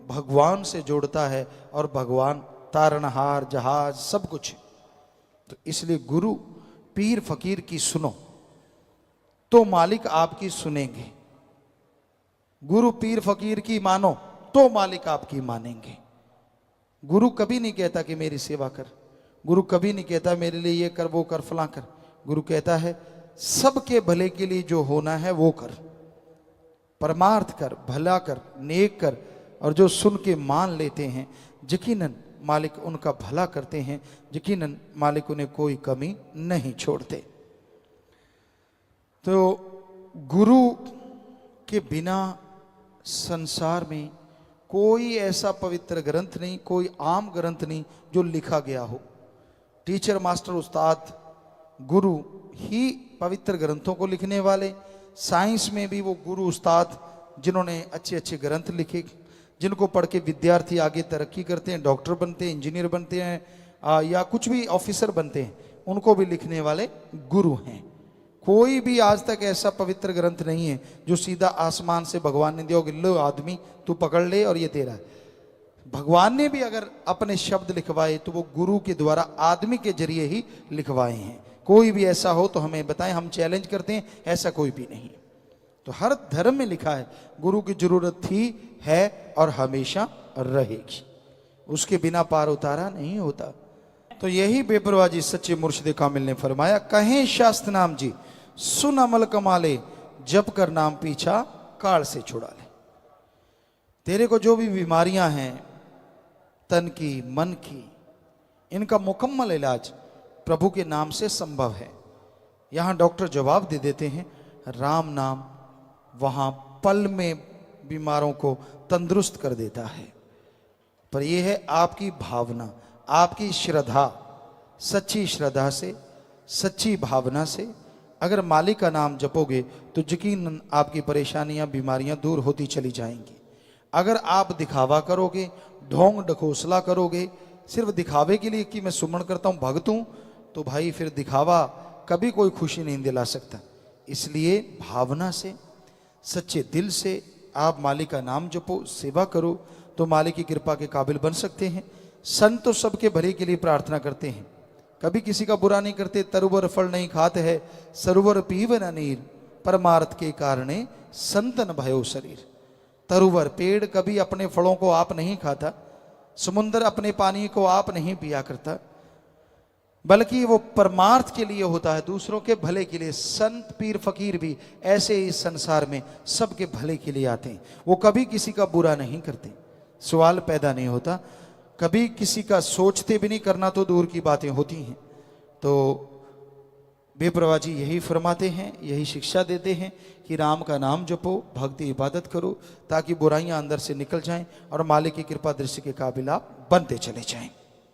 भगवान से जोड़ता है और भगवान तारणहार जहाज सब कुछ है। तो इसलिए गुरु पीर फकीर की सुनो तो मालिक आपकी सुनेंगे, गुरु पीर फकीर की मानो तो मालिक आपकी मानेंगे। गुरु कभी नहीं कहता कि मेरी सेवा कर, गुरु कभी नहीं कहता मेरे लिए ये कर वो कर फलां कर। गुरु कहता है सबके भले के लिए जो होना है वो कर, परमार्थ कर, भला कर, नेक कर। और जो सुन के मान लेते हैं यकीनन मालिक उनका भला करते हैं, यकीनन मालिक उन्हें कोई कमी नहीं छोड़ते। तो गुरु के बिना संसार में कोई ऐसा पवित्र ग्रंथ नहीं, कोई आम ग्रंथ नहीं जो लिखा गया हो। टीचर मास्टर उस्ताद गुरु ही पवित्र ग्रंथों को लिखने वाले। साइंस में भी वो गुरु उस्ताद जिन्होंने अच्छे अच्छे ग्रंथ लिखे, जिनको पढ़ के विद्यार्थी आगे तरक्की करते हैं, डॉक्टर बनते हैं, इंजीनियर बनते हैं या कुछ भी ऑफिसर बनते हैं, उनको भी लिखने वाले गुरु हैं। कोई भी आज तक ऐसा पवित्र ग्रंथ नहीं है जो सीधा आसमान से भगवान ने दिया, लो आदमी तू पकड़ ले और ये तेरा है। भगवान ने भी अगर अपने शब्द लिखवाए तो वो गुरु के द्वारा आदमी के जरिए ही लिखवाए हैं। कोई भी ऐसा हो तो हमें बताएं, हम चैलेंज करते हैं, ऐसा कोई भी नहीं। तो हर धर्म में लिखा है गुरु की जरूरत थी, है और हमेशा रहेगी। उसके बिना पार उतारा नहीं होता। तो यही बेपरवाजी सच्चे मुर्शिद कामिल ने फरमाया, कहें शास्त्र नाम जी सुन अमल कमाले, जप कर नाम पीछा काल से छुड़ा ले। तेरे को जो भी बीमारियां हैं तन की मन की, इनका मुकम्मल इलाज प्रभु के नाम से संभव है। यहां डॉक्टर जवाब दे देते हैं राम नाम वहां पल में बीमारों को तंदुरुस्त कर देता है। पर यह है आपकी भावना, आपकी श्रद्धा। सच्ची श्रद्धा से, सच्ची भावना से अगर मालिक का नाम जपोगे तो यकीनन आपकी परेशानियां बीमारियां दूर होती चली जाएंगी। अगर आप दिखावा करोगे, ढोंग ढकोसला करोगे, सिर्फ दिखावे के लिए कि मैं सुमन करता हूं, भक्त हूं, तो भाई फिर दिखावा कभी कोई खुशी नहीं दिला सकता। इसलिए भावना से, सच्चे दिल से आप मालिक का नाम जपो, सेवा करो तो मालिक की कृपा के काबिल बन सकते हैं। संत तो सबके भले के लिए प्रार्थना करते हैं, कभी किसी का बुरा नहीं करते। तरुवर फल नहीं खाते है, सरोवर पीवन नीर, परमार्थ के कारणे संतन भयो शरीर। तरुवर पेड़ कभी अपने फलों को आप नहीं खाता, समुद्र अपने पानी को आप नहीं पिया करता, बल्कि वो परमार्थ के लिए होता है, दूसरों के भले के लिए। संत पीर फकीर भी ऐसे इस संसार में सबके भले के लिए आते हैं, वो कभी किसी का बुरा नहीं करते। सवाल पैदा नहीं होता कभी किसी का सोचते भी नहीं, करना तो दूर की बातें होती हैं। तो बेप्रवा जी यही फरमाते हैं, यही शिक्षा देते हैं कि राम का नाम जपो, भक्ति इबादत करो, ताकि बुराइयां अंदर से निकल जाएं और मालिक की कृपा दृष्टि के काबिल आप बनते चले जाएं।